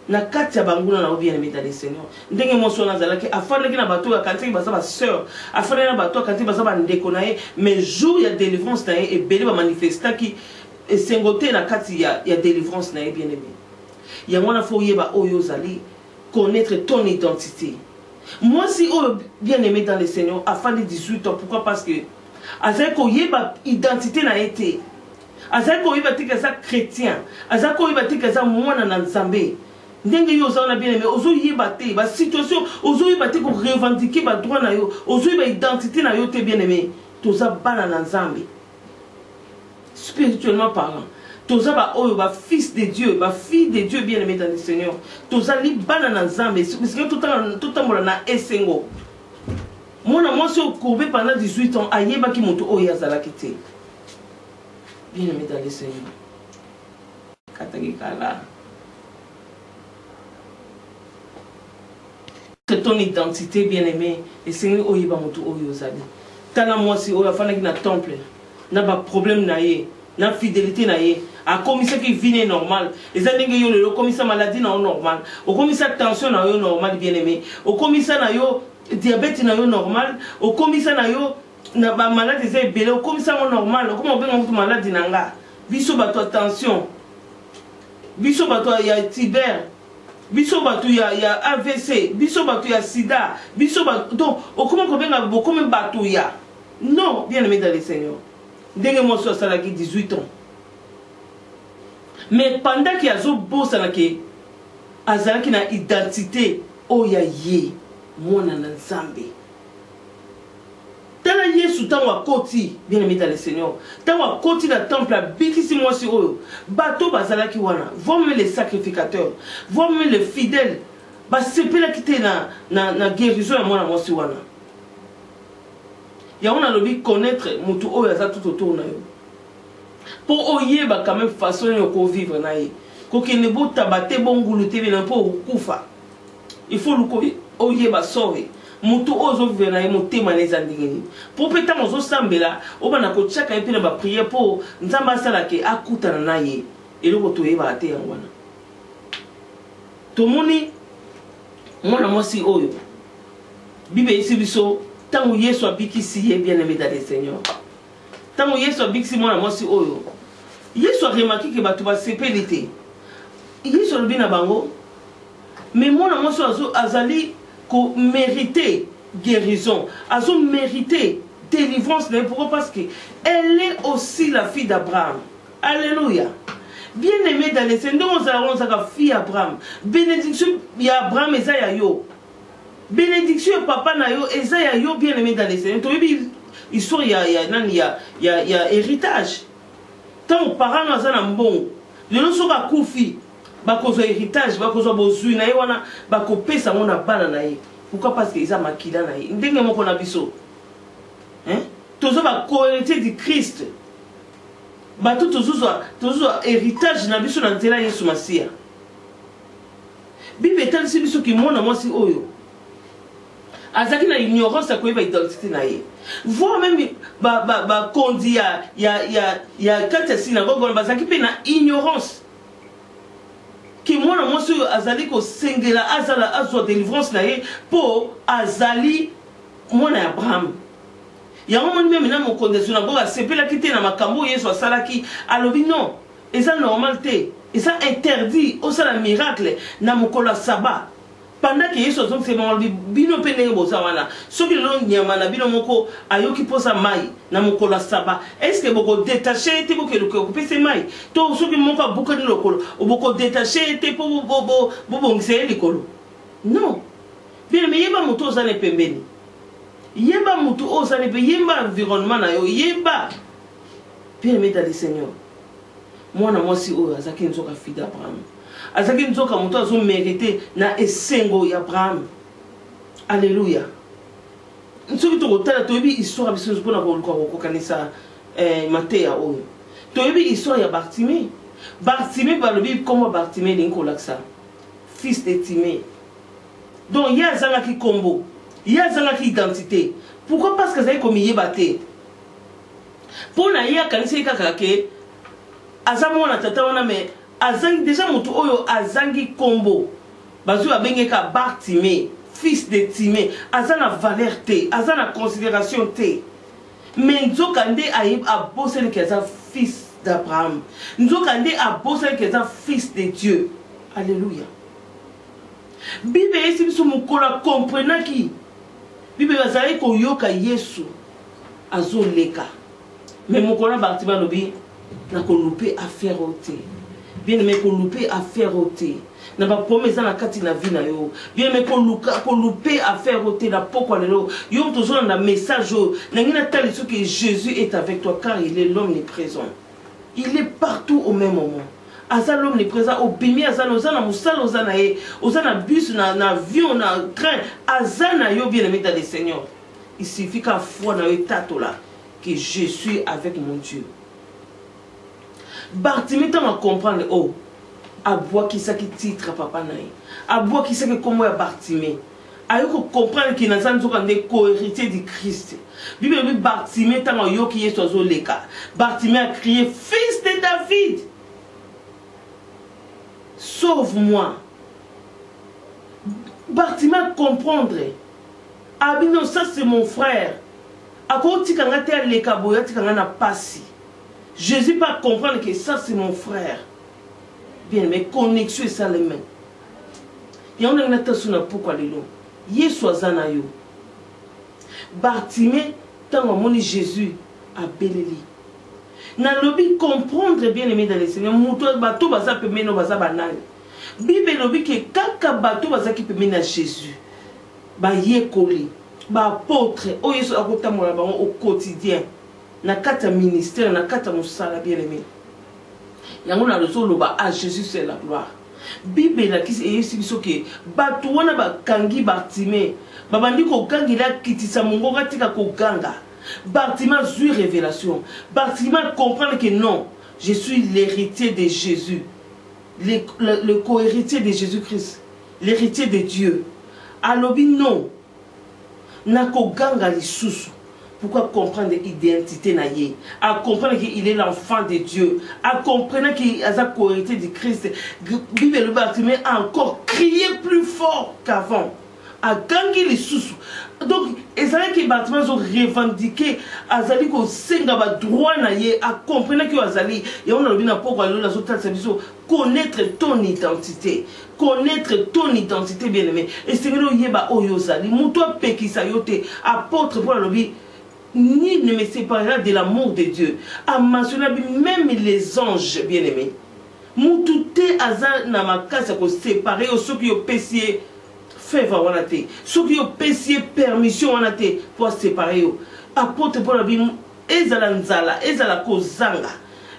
na kati ya banguna na yo, bien aimé dans le Seigneur. Ndenge moso na zalaki afandaki na bato ya kantiki baza ba sœur, afandaki na bato ya kantiki baza ba ndeko na ye, mais jour ya délivrance na ye ebele ba manifestaki esengote na kati ya délivrance na ye, bien aimé. Yango na fo yeba oyo zali connaître ton identité. Moi si oh bien aimé dans le Seigneur afin de 18 ans, pourquoi? Parce que azali ko yeba identité na été, azali ko yeba tika za chrétien, azali ko yeba tika za mwana na Nzambe. Ndenge yo za na bien aimé ozo yeba te ba situation, ozo yeba te ko revendiquer ba droit na yo, ozo yeba identité na yo te, bien aimé. Toza bana na Nzambe spirituellement parlant. Toza ba oyo ba fils de Dieu, ba fille de Dieu, bien aimé dans le Seigneur. Toza li bana na Nzambe, parce que tout temps na esengo. Mona moi si courbé pendant 18 ans, ayeba ki moto oyo azalaki te. Bien aimé dans le Seigneur. Kataki kala. C'est ton identité, bien aimé, et Seigneur oyeba moto oyo zali. Tana moi si oyo afana ki na temple, na ba problème na ye, na fidélité na ye. A commissaire qui vient normal, et ça n'est que le commissaire maladie na normal, au commissaire tension na yo normal, bien aimé, au commissaire na yo diabète na yo normal, au commissaire na yo na ba malade des belé, au commissaire normal, comment on peut être malade nanga, biso bato tension, biso bato ya tiber, biso bato ya AVC, biso bato ya sida, biso bato donc au comment on peut être comme bato ya, non, bien aimé dans le Seigneur, dès que moi je suis 18 ans. Mais pendant qu'il y a zo bossa na ke azalaki na identité oya ye mona na Nzambe. Tala Yesu tanwa koti, bien aimé dans le Seigneur. Tanwa koti na temple a bikisi moi si oyo. Bato bazalaki wana, voire même les sacrificateurs, voire même les fidèles, ba sepela kite na guérison ya mona moi si wana. Ya on a lobi connaître mutu oyo aza tout autour na yo. Pour oyeba quand même façon de vivre na ye. Koke ne bo tabate bongulu te bina pour kufa. Il faut le oyeba sauver. Mutu ozo vivre na ye motema neza ndingeni. Pour peta mozo sambela, obana ko chaka epi na ba prière pour nzamba sala ke akutana na ye. Eloko to yeba ate yangwana. Tomoni mwana mwasi oyo. Bible isi biso tangu Yesu abikisi ye bien aimé dans le Seigneur. Tango Yesu abikisi mwana mwasi oyo, Yesu a remarqué que bato ba sepelite. Yesu lobi na bango, mais mwana mwasi azali ko mériter guérison, azo mériter délivrance, pourquoi? Parce que elle est aussi la fille d'Abraham. Alléluia. Bien aimé dans les Seigneur, on a la fille d'Abraham. Bénédiction ya Abraham eza ya yo. Bénédiction papa na yo eza ya yo, bien aimé dans les Seigneur. Histoire il y a héritage. Tant aux parents nous avons bon, les gens sont koufi, bakozo héritage, bakozo bozui na wana, bakopé ça mona bana na ye. Pourquoi? Parce qu'ils ont makila na ye. Ndenge moko na biso. Hein? Tozo ba cohérité du Christ. Ba tout tozo héritage na biso na nzela Yesu Masia. Bible etalisi biso ki mona mwasi oyo. Azaki na ignorance akoyeba identité na ye. Voir même kondi ya kati ya synagogue bazaki pe na ignorance. Ki mwana mwasi oyo azali ko sengela azala azwa délivrance na ye po azali mwana ya Abraham. Yango moni même na mokonzi ya synagogue asepelaki te na makambo Yesu asalaki alobi non. Eza normal te. Eza interdit osala miracle na mokolo sabbat. Pendant que Yesu azongi sema bino pe ndenge bozawana soki lelo nyama na bino moko ayoki posa mai na mokolo saba, est-ce que boko détaché te boko kopesa mai to soki moko abukani lokolo boko détaché te po bobongisa likolo? Non. Bien mais yeba moto ozane pembeni, yeba moto ozane pe yeba environnement na yo yeba. Bien mais dans le Seigneur mwana mwasi oyo azaki nzoka fille d'Abraham. Azaki nzoka moto azo mérité na esengo ya Abraham. Alléluia. Nsoki tokotala toyebi histoire biso mpona kokanisa Mateya oyo. Toyebi histoire ya Bartimée. Bartimée balobi comment Bartimée lingi kolakisa fils de Timée. Donc ye azalaki kombo, ye azalaki identité. Pourquoi? Parce que azali komiyeba te. Pour na ya kanisi kakake azamo na tata wana me azangi déjà mutu oyo azangi kombo bazu abengeka Bartimée fils de Timée azana valeur te azana considération te mais nzokande ayib abosel keza fils d'Abraham nzokande abosel keza fils de Dieu. Alléluia. Bible esi biso mukola comprenaki Bible bazali koyoka Yesu azoleka mais mukola Bartimée lobi na kolupe affaire ote bien aimé kolupe affaire ote na ba promesse na kati na vie na yo bien aimé kolupe affaire ote na pokwa lelo yo toujours na message na ngina tali ce que Jésus est avec toi car il est l'omniprésent. Il est partout au même moment. Aza l'omniprésent au bimi azana ozana musala ozana e ozana bus na avion na train azana yo bien aimé dans le Seigneur. Il suffit qu'à foi na etato là que je suis avec mon Dieu. Bartimée t'en comprendre oh à boire qui ça qui titre papa naï à boire qui ça que comment est Bartimée à comprendre qu'il n'a pas de co-héritier du Christ. Bible dit Bartimée t'en yo qui est sur leka Bartimée a crié fils de David sauve-moi. Bartimée comprendre ah non ça c'est mon frère à côté quand on était leka boya quand on a passé Jésus pas comprendre que ça c'est mon frère. Bien, mais connexion est ça les mains. Il y a un attention à pourquoi les longs. Yesu azana yo. Bartimée, tant que Jésus a beleli. Na lobi comprendre bien aimé dans le Seigneur. Mouto bateau baza peut mener baza banal. Bible lobi que kaka bateau baza qui peut mener à Jésus. Ba yekoli, ba apôtre, o Yesu akota mola bango au quotidien. Na kata ministère na kata musala bien aimé yango na leso loba à Jésus c'est la gloire. Bible la kisi eyesi biso ke batu wana bakangi Bartimée babandi ko kangi la kitisa mongo katika ko ganga Bartimée zui révélation Bartimée comprendre que non je suis l'héritier de Jésus le co-héritier de Jésus-Christ l'héritier de Dieu alobi non na ko ganga lisusu. Pourquoi comprendre l'identité naïe, à comprendre qu'il est l'enfant de Dieu, à comprendre qu'il a la co-héritier du Christ. Bible le Bartimée a encore crié plus fort qu'avant, à gagner les sous. Donc, et c'est que Bartimée ont revendiqué, Azali ko senga ba droit naïe, à comprendre que Azali, et on a le bien pourquoi la connaître ton identité. Connaître ton identité bien aimé. Et c'est que nous yeba oyozali, moutoua pekisa yote, apôtre pour la lobby. Ni ne me séparera de l'amour de Dieu. A mentionné même les anges bien-aimés. Moutouté azar na makasa ko séparer ceux qui ont péché faveur wanate. Ceux qui ont péché permission wanate pour séparer. Apôtre pour la Bible ezala nzala, ezala kozanga.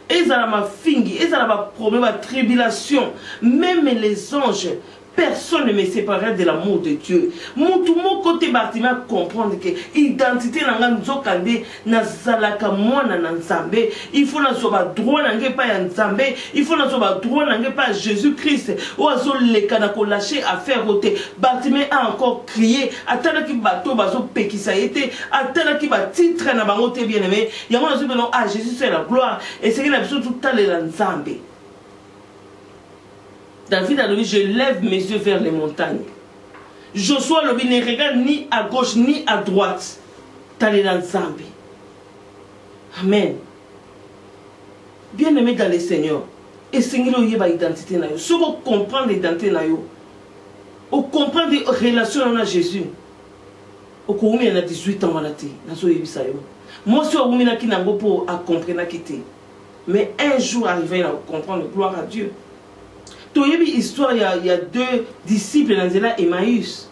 Ezala ma fingi, ezala ma problème, ma tribulation. Même les anges. Personne ne me séparera de l'amour de Dieu. Mon côté Bartimée comprendre que l'identité n'a pas nazalaka mwana na nzambe. Il faut na soba droit na pas ya nzambe. Il faut na soba droit na pas Jésus Christ. Oazo leka na ko lâcher à faire ôter. Bartimée a encore crié. Atala ki bato bazo pekisa été. Atala ki ba titre na bango te bien aimé. Yango na zo belon ah Jésus c'est la gloire. Et c'est que na biso tout tale la nzambe. David a dit, je lève mes yeux vers les montagnes. Joshua le ne regarde ni à gauche ni à droite. T'allais dans le Zambie. Amen. Bien aimé dans le Seigneur. Et Seigneur, il y a une identité. Si vous comprenez l'identité, vous comprenez les relations avec Jésus. Vous avez 18 ans. Moi, je suis pour comprendre. Mais un jour arrivé à comprendre, gloire à Dieu. Tu as vu l'histoire, il y a deux disciples dans Emmaüs.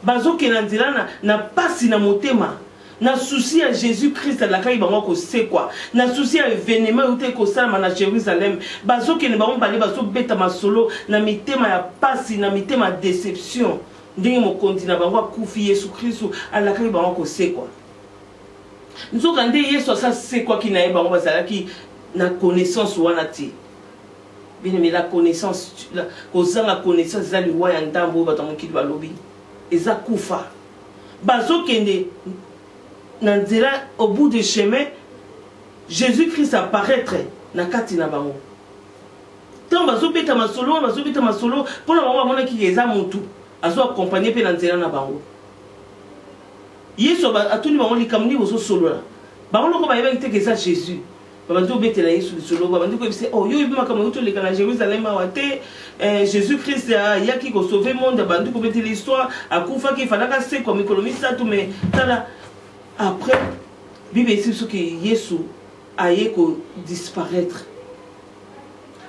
Bazo ke nanzela na pasi na motema. Na souci à Jésus-Christ à la caille bango ko c'est quoi. Na souci à événement ou te ko salama na Jérusalem. Bazo ke ne bango bali bazo beta masolo na mitema ya pasi na mitema déception. Ndenge mo kontina bango kufi Yesu Christ à la caille bango ko c'est quoi. Nous quand Yesu ça c'est quoi qui na bango bazala ki na connaissance wana ti. Bien mais la connaissance la connaissance za liwa ya ndambo batamukili balobi. Eza kufa. Bazo kende nanzela au bout du chemin Jésus-Christ apparaître na kati na bango. Tant bazobeta masolo pour la maman mona ki eza mutu azo accompagner pe na nzela na bango. Yesu atuni bango likamni bozo solo la. Bango loko ba yeba ke eza Jésus. Babandi obetela Yesu lisolo babandi ko bise oh yo ibima kama uto leka na Jérusalem awate Jésus-Christ yaki ko sauver monde bandi ko betela l'histoire akufa ki falaka se comme économiste tout mais tala après Bible ici ce que Yesu aye ko disparaître.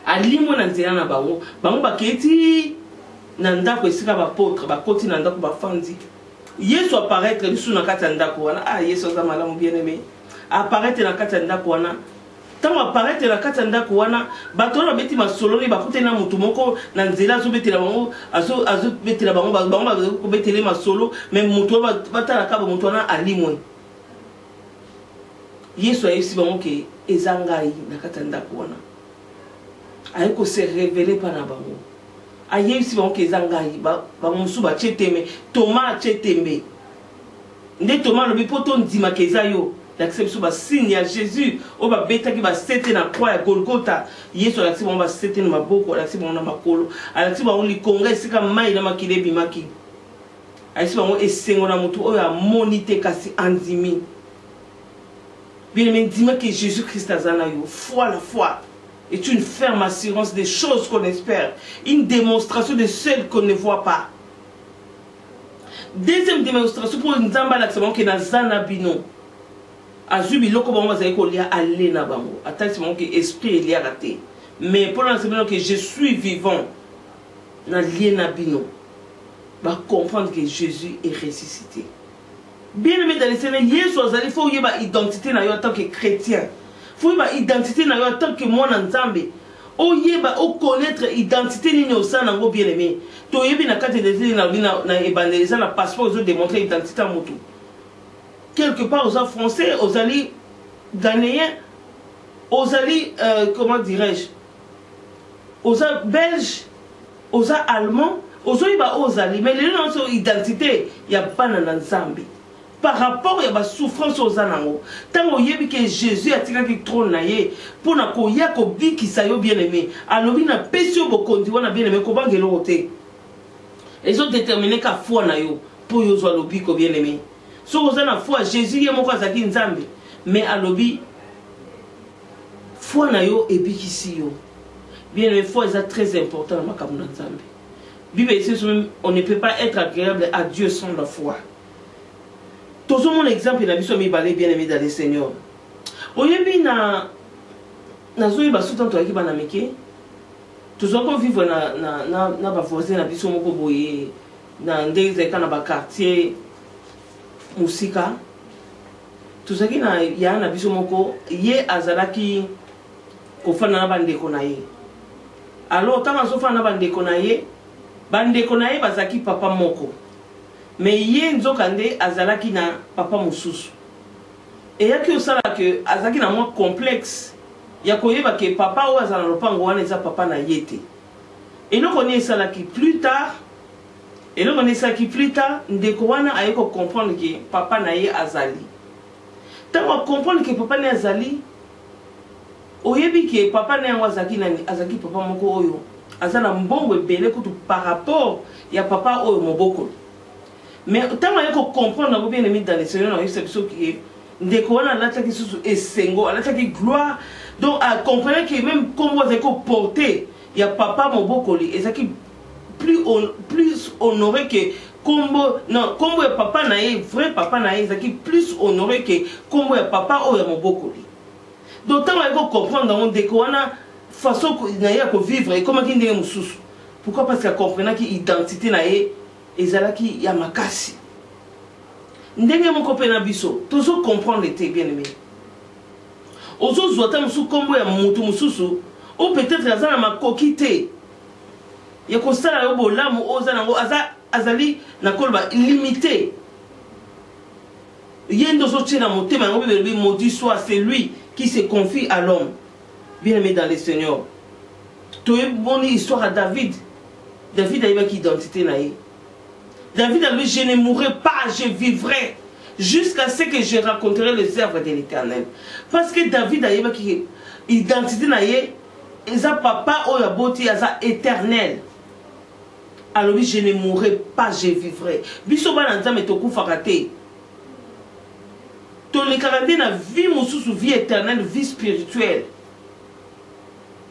Alimo na nzela na bango baketi na ndako esika ba apôtre bakoti na ndako bafandi. Yesu apparaître lisu na kati ya ndako wana Yesu za malamu bien aimé apparaître na kati ya ndako wana. Tant apparaître la kati ya ndako wana bato na beti masolo ni bakute na mutu moko na nzela azo betela bango azo betela bango ko betele masolo mais mutu batala ka mutu wana alimwe. Yesu ayesi bango ke ezangai na kati ya ndako wana ayeko se révéler pa na bango ayesi bango ke ezangai bango musu ba chetembe Thomas chetembe nde Thomas lobi poto ndima ke ezayo l'acception ba signe à Jésus o ba beta ki ba sete na croix ya Golgotha Yesu l'acception ba sete na maboko l'acception na makolo l'acception ba li konga sika mai na makile bimaki acception ba esengo na mutu o ya monite kasi andimi bien aimé dis-moi que Jésus-Christ azana yo la foi est une ferme assurance des choses qu'on espère, une démonstration de celles qu'on ne voit pas. Deuxième démonstration pour une zamba l'accent que na zana bino azubi loko bango za ko lia aller na bango atali c'est que esprit il y a raté mais pour l'enseignement que je suis vivant na lié na bino va comprendre que Jésus est ressuscité. Bien aimé dans les Seigneur, Yesu azali faut yeba identité na yo en tant que chrétien. Faut yeba identité na yo en tant que moi na Nzambe. O yeba o connaître identité ni au sein nango bien aimé. To yebi na carte d'identité na évangéliser na passeport aux démontrer identité à moto. Quelque part aux français, aux alliés ghanéens, aux alliés comment dirais-je, aux belges, aux allemands, aux alliés mais les gens sont identité, il y a pas dans Nzambe. Par rapport à la souffrance aux anango, tant que Jésus a tiré le trône pour na koya ko bi ki sayo bien aimé, alobi na pesio bokondi wana bien aimé ko bangelo roté. Ils ont déterminé ka foi na yo pour yo zo lobi ko bien aimé. So aux na foi Jésus ye moko azaki Nzambe, mais alobi foi na yo et bi ki si yo. Bien aimé, foi est très important dans makambo na Nzambe. Bible ici on ne peut pas être agréable à Dieu sans la foi. Tous mon exemple na biso mi balé bien aimé dans le Seigneur. Oyebi na zoyi ba soutan to ki bana meke. Tous on vivre na ba voisin na biso moko boye na ndeze kana ba quartier musika. Tousaki na ya na biso moko ye azalaki ko fana na bandeko na ye. Alors tama so fana na bandeko na ye bazaki papa moko. Mais ye nzokande azalaki na papa mususu. Et yaki osala que azalaki na moi complexe. Ya koyeba ke papa o azala lopango wana eza papa na yete. Et non connaît ça qui plus tard. Et non connaît ça qui plus tard ndeko wana ayeko comprendre que papa na ye azali. Tant on comprendre que papa na azali oyebi ke papa na azaki na azaki papa moko oyo azala mbongo ebele kutu par rapport ya papa oyo moboko. Mais tant qu'on comprend bien aimé dans les Seigneur, il y a ce qui ndeko wana alata ki susu esengo alata ki gloire donc à comprendre que même comme vous avez porté il y a papa mobokoli et ça qui plus honoré que combo non combo papa nae vrai papa nae ça qui plus honoré que combo papa o ya mobokoli. Donc tant qu'on comprendre dans ndeko wana façon nae ko vivre et comment ki ndenge mususu. Pourquoi? Parce qu'elle comprenait que identité nae ezalaki ya makasi. Ndenge moko pe na biso tozo comprendre te bien aimé. Ozo zwata musu kombo ya mutu mususu ou peut-être azana makoki te. Ya kosala yo bolamu ozana ngo azali na kolba limité. Yendo so tena motema ngo bebe maudit soit celui qui se confie à l'homme. Bien aimé dans le Seigneur. Tu es bonne histoire à David. David a eu une identité naïe. David a dit, je ne mourrai pas, je vivrai. jusqu'à ce que je rencontrerai les œuvres de l'Éternel. Parce que David a eu une identité, et sa papa ou la beauté est éternel. Alors je ne mourrai pas, je vivrai. Bisoba nanzame toku fakate. Ton écarté na vie mususu, vie éternelle, vie spirituelle.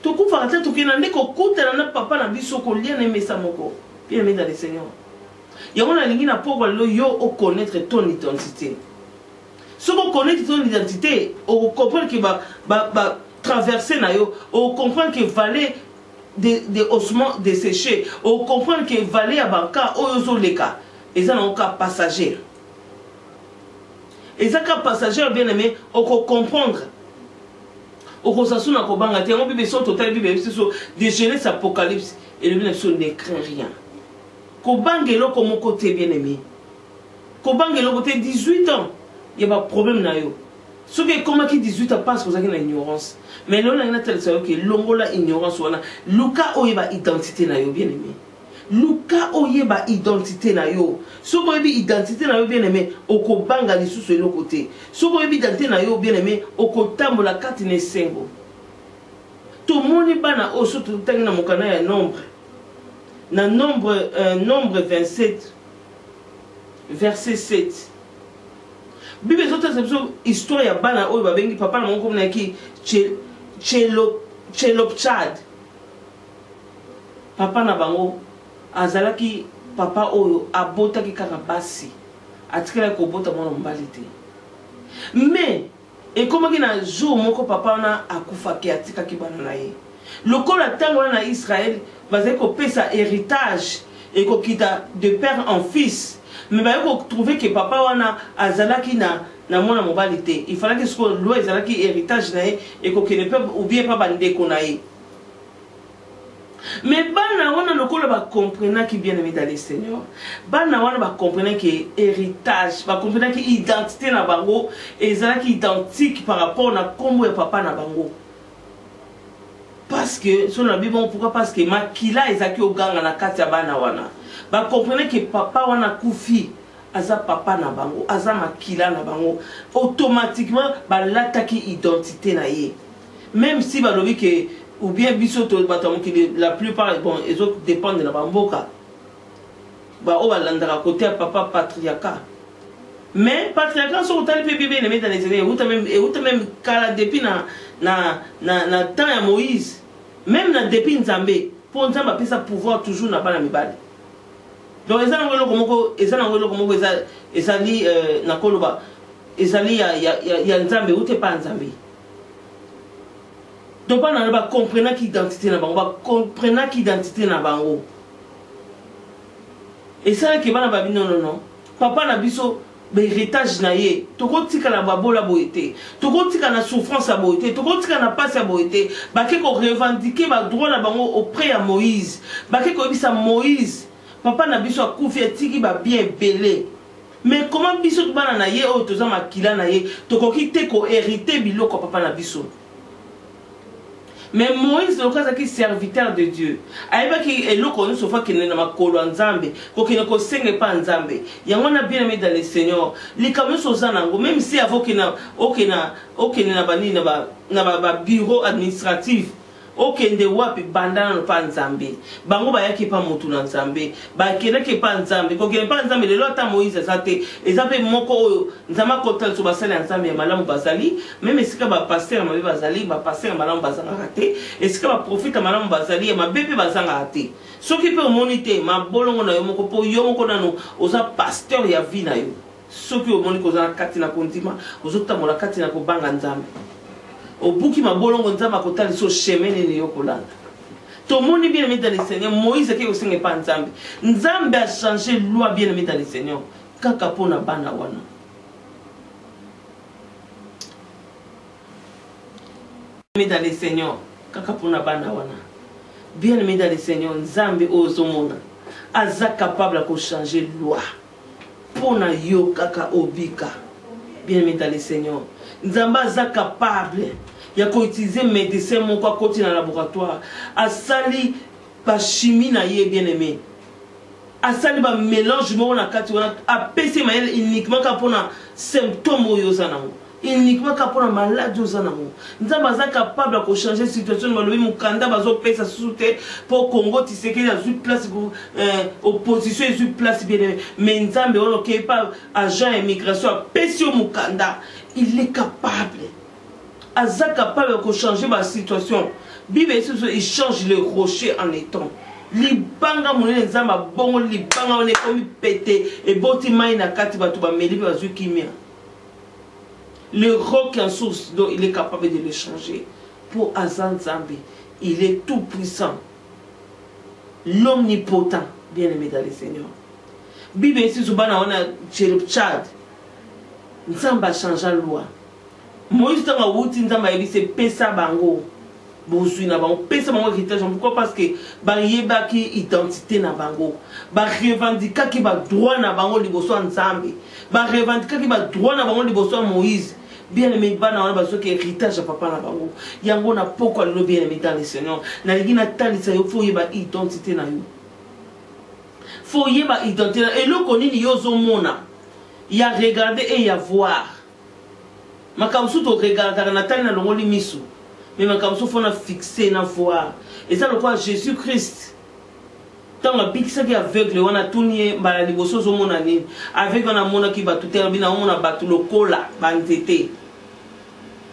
Toku fakate toki na ndeko kuta na papa na biso ko lien na mesa moko. Bien aimé dans le Seigneur. Yango na lingi na poko lo yo o connaître ton identité. Si on connaît ton identité, on comprend que va traverser na yo, on comprend que valer des ossements desséchés, on comprend que valer à banca o yozo leka, et ça non cas passager. Et ça cas passager bien aimé, on comprendre. On consasuna ko banga te, on bibe so total bibe so de Genèse Apocalypse et le bien ne craint rien. Ko bangelo comme mon côté bien aimé. Ko bangelo côté 18 ans. Il y a pas de problème là yo. Ce qui comment qui 18 ans passe pour ça qu'il y a ignorance. Mais là on a tel ça que longola ignorance wala. Luka oyeba identité na yo bien aimé. Luka oyeba identité na yo. Ce qui oyeba identité na yo bien aimé, oko banga li sous le côté. Ce qui oyeba identité na yo bien aimé, oko tambola kati ne sengo. Tout moni bana o surtout tangi na mokana ya nombre. Na nombre 27 verset 7. Bible est une histoire ya bana oyo babengi papa na mongo na ki Chelopchad. Papa na bango azalaki papa oyo abotaki kaka basi. Atikela ko bota mwana mobali te. Mais ekomaki na jour moko papa na akufaki atikaki bana na ye. Lokola tango na Israël bazali ko pesa héritage et ko kita de père en fils. Mais il faut trouver que papa wana azalaki na mwana mobali te. Il fallait que ce soit loi azalaki héritage na ye et que ne peut oublier pas bandeko na ye. Mais bana wana lokola ba comprendre qui bien aimé dans le Seigneur. Bana wana ba comprendre que héritage, ba comprendre que identité na bango ezalaki identique par rapport na kombo ya papa na bango. Parce que sur la Bible pourquoi parce que makila ezaki oganga na kati ya bana wana. Ba comprenez que papa wana kufi aza papa na bango, aza makila na bango, automatiquement ba lataki identité na ye. Même si ba lobi que ou bien biso to batamu que la plupart bon les autres dépendent de la bamboka. Ba o ba landara côté papa patriarcat. Mais patriarcat sont tali pe bébé les dans les années ou même kala depuis na temps ya Moïse. Même na depuis Nzambe, pour Nzambe a pesa pouvoir toujours na bana mibali. Donc ils ont ezali na koloba ezali ya Nzambe ou te pas Nzambe. Donc pas na ba comprendre qu'identité na bango, ba comprendre qu'identité na bango. Et ça que bana ba non. Papa na biso héritage na ye. Toko tika na babola boité. Toko tika na souffrance à boité. Toko tika na passe à boité. Ba ke ko revendiquer ba droit na bango auprès à Moïse. Ba ke ko bisa Moïse. Papa na biso akufi etiki ba bien belé. Mais comment biso to bana na ye o toza makila na ye tokoki te ko hériter biloko papa na biso. Mais Moïse le cas qui serviteur de Dieu. Aiba ki eloko no sofa ki na makolo nzambe ko ki ne ko senge pa nzambe. Yango na bien aimé dans le Seigneur. Li kamyo so zanango même si avokina okena bani na ba bureau administratif. Okende wapi bandana no pa nzambe bango bayaki pa mutu na nzambe bakenaki pa nzambe kokende pa nzambe lelo ata Moïse azate ezape moko oyo nzama kotal so basala nzambe ya malamu bazali même esika ba pasteur mabe bazali ba pasteur malamu bazanga raté esika ba prophète malamu bazali ya mabebe bazanga raté soki pe omonite mabolongo na yo moko po yo moko nano oza pasteur ya vie na yo soki omoni kozana kati na kondima ozotamola kati na kobanga nzambe au bout qui m'a bolongo nzamba kotali so chemin ni yokolanda. Tout le monde bien aimé dans le Seigneur. Moïse qui aussi n'est pas nzambe. Nzambe a changé loi bien aimé dans le Seigneur. Kaka pona bana wana. Aimé dans le Seigneur. Kaka pona bana wana. Bien aimé dans le Seigneur. Nzambe ozo mona. Aza capable de changer loi. Pona yo kaka obika. Bien aimé dans le Seigneur. Nzamba aza capable. Il y a utiliser médecin mon quoi côté dans laboratoire a sali ba chimie na ye bien aimé asali ba mélange moko na kati wana apesi mayele uniquement ka pona symptôme oyo za nango uniquement ka pona maladie oyo za nango nzambe aza capable ya kochanger situation balobi mokanda bazopesa susu te mpo Congo Tshisekedi azwi place opposition ezwi place bien mais nzambe wana okei pa agent ya immigration apesi yo mokanda il est capable aza capable ya kochanger ba situation Bible il change le rocher en étang libanga monene nzamba bongo libanga on ekomi pété et boti mai na kati batu ba meli bazwi kimia le roc en source donc il est capable de le changer pour Azan Zambi il est tout puissant l'omnipotent bien aimé dans le Seigneur Bible ici subana on a Tchad nzamba change la loi Moïse tanga wuti nzamba yebi se pesa bango bozui na bango pesa bango héritage pourquoi parce que ba yeba ki identité na bango ba revendiquer ki ba droit na bango liboso nzambe ba revendiquer ki ba droit na bango liboso Moïse bien aimé bana wana bazo ki héritage ya papa na bango yango na poko le bien aimé dans le Seigneur na ligina talisa yo fo yeba identité na yo fo yeba identité et le konini yo zo mona ya regarder et ya voir makamsu to regarder na tali na longoli misu mais makamsu fo na fixer na voir et ça le quoi Jésus Christ tant la bikisa qui aveugle wana tunie mbala liboso zo mona nini avec on a mona ki batu terbina mona batu lokola banzete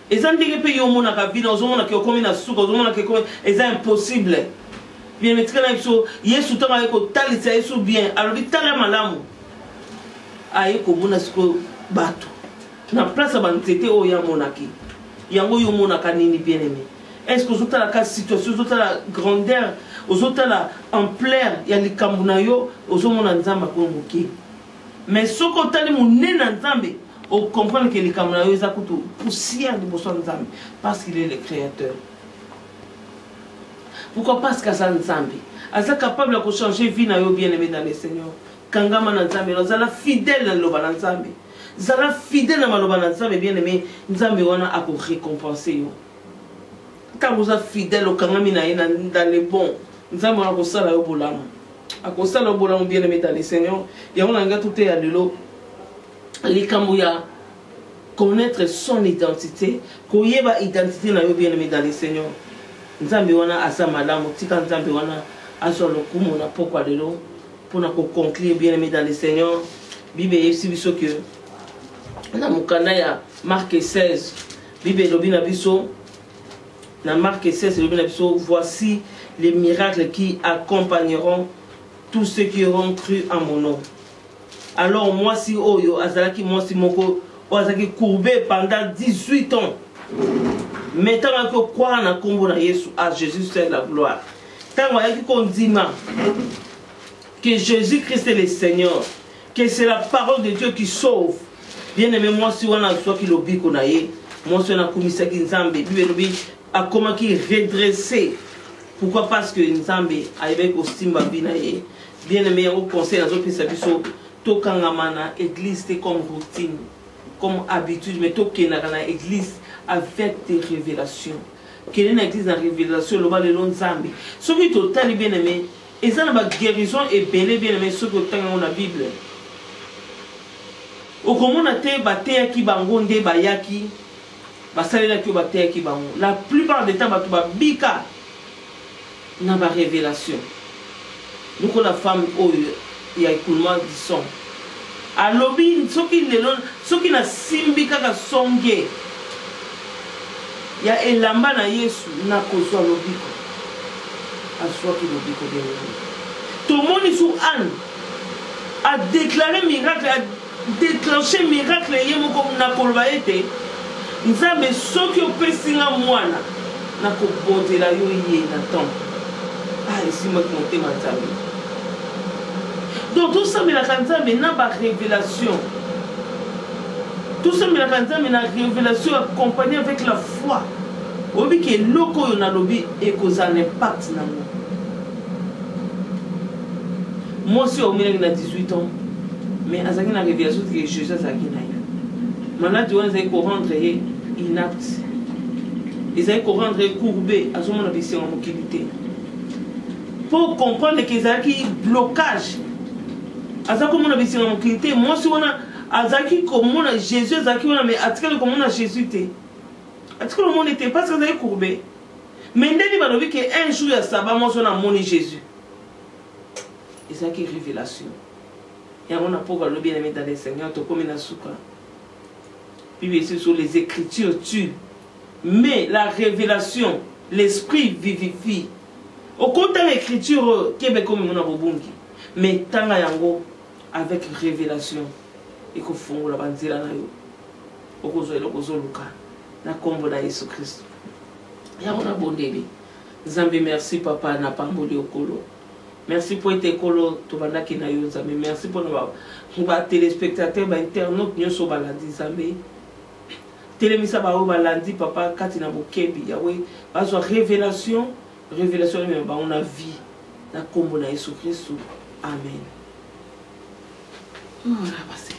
eza ndenge pe yo mona ka vina zo mona ki okomi na suka zo mona ki komi eza impossible bien metika na biso Yesu tanga ko talisa Yesu bien alobi tala malamu aye ko mona siko batu na place banzete o ya monaki yango yo monaka nini bien aimé est-ce que ozota la situation ozota la grandeur ozota la ampleur ya likambo na yo ozomona nzamba ko moki mais soko tali munena nzambe o comprendre que likambo na yo eza kutu poussière liboso nzambe parce qu'il est le créateur pourquoi parce que ça nzambe aza capable de changer vie na yo bien aimé dans le Seigneur kangama na nzambe ozala fidèle na loba na nzambe zala fidèle na maloba na nzambe bien aimé nzambe wana ako récompenser yo quand vous êtes fidèle au kangami na ina dans les bons nzambe wana ko sala yo bolamu ako sala bolamu bien aimé dans le Seigneur ya wana nga tout est à lelo likambo ya connaître son identité koyeba identité na yo bien aimé dans le Seigneur nzambe wana asa malamu tika nzambe wana aso lokumu na pokwa lelo pour na ko conclure bien aimé dans le Seigneur Bible yesi biso que na mukanda ya Marc 16 Bible lobi na biso na Marc 16 lobi na biso voici les miracles qui accompagneront tous ceux qui auront cru en mon nom alors moi si oyo azalaki moi si moko azaki courbé pendant 18 ans mettant à croire na kombo na Yesu à Jésus c'est la gloire tant ayaki kondima que Jésus Christ est le Seigneur que c'est la parole de Dieu qui sauve bien aimé moi si on a soit qui lobi konaye moi si on a commis qui nzambe bibelobi a comment qui redresser pourquoi parce que nzambe avec ostimba binaye bien aimé au conseil dans autres biso to kangamana église c'est comme routine comme habitude mais to kenaka église avec des révélations que une église en révélation le bas de nzambe ce qui total bien aimé et ça na guérison et belé bien aimé ce que tanga na Bible okomona te bateya ki bango nde bayaki basalela ki bateya ki bango la plupart des temps batu babika na ba révélation donc la femme oyo ya écoulement du son alobi soki lelo soki na simbi kaka songe ya elamba na Yesu na kozwa lobiko aswa ki lobiko de tout le monde sous Anne a déclaré miracle a déclencher miracle yemoko na koloba ete nzambe soki opesinga mwana na kobondela yo ye na temple esimaki motema nzambe donc tosambelaka nzambe na barévélation tosambelaka nzambe na révélation accompagnée avec la foi oyebi ke eloko oyo nalobi ekozala na impact nango mwasi omelaki na 18 ans mais azaki na révélation que Jésus azaki na ye malade wana ezali korendre ye inapte ezali korendre ye courbé azomona bisengo mokili te pour comprendre que ezalaki blocage aza komona bisinga mokili te mwasi wana azalaki komona Jésus azalaki wana mais atikali komona Jésus te atikali komona te parce que azalaki courbe mais ndeni balobi ke un jour ya saba mwasi wana amoni Jésus ezalaki révélation yango na po balobi na dans les Seigneur tokomi na suka Bible sur les Écritures tuent mais la révélation l'esprit vivifie au côté de l'écriture kebe comme mona bobungi mais tanga yango avec révélation et ko fongola banzela na yo okozo eloko zoluka na kombo na Yesu Christ yango na bondeli Nzambe merci papa na pamboli okolo merci pour tes kolo to bandaki na yo Nzambe merci pour ba téléspectateurs ba internautes nyoso balandi Nzambe télémisa ba o balandi papa kati na bokebi yawe bazwa révélation mais ba on a vie na kombo na Yesu Christ amen. Oh, là,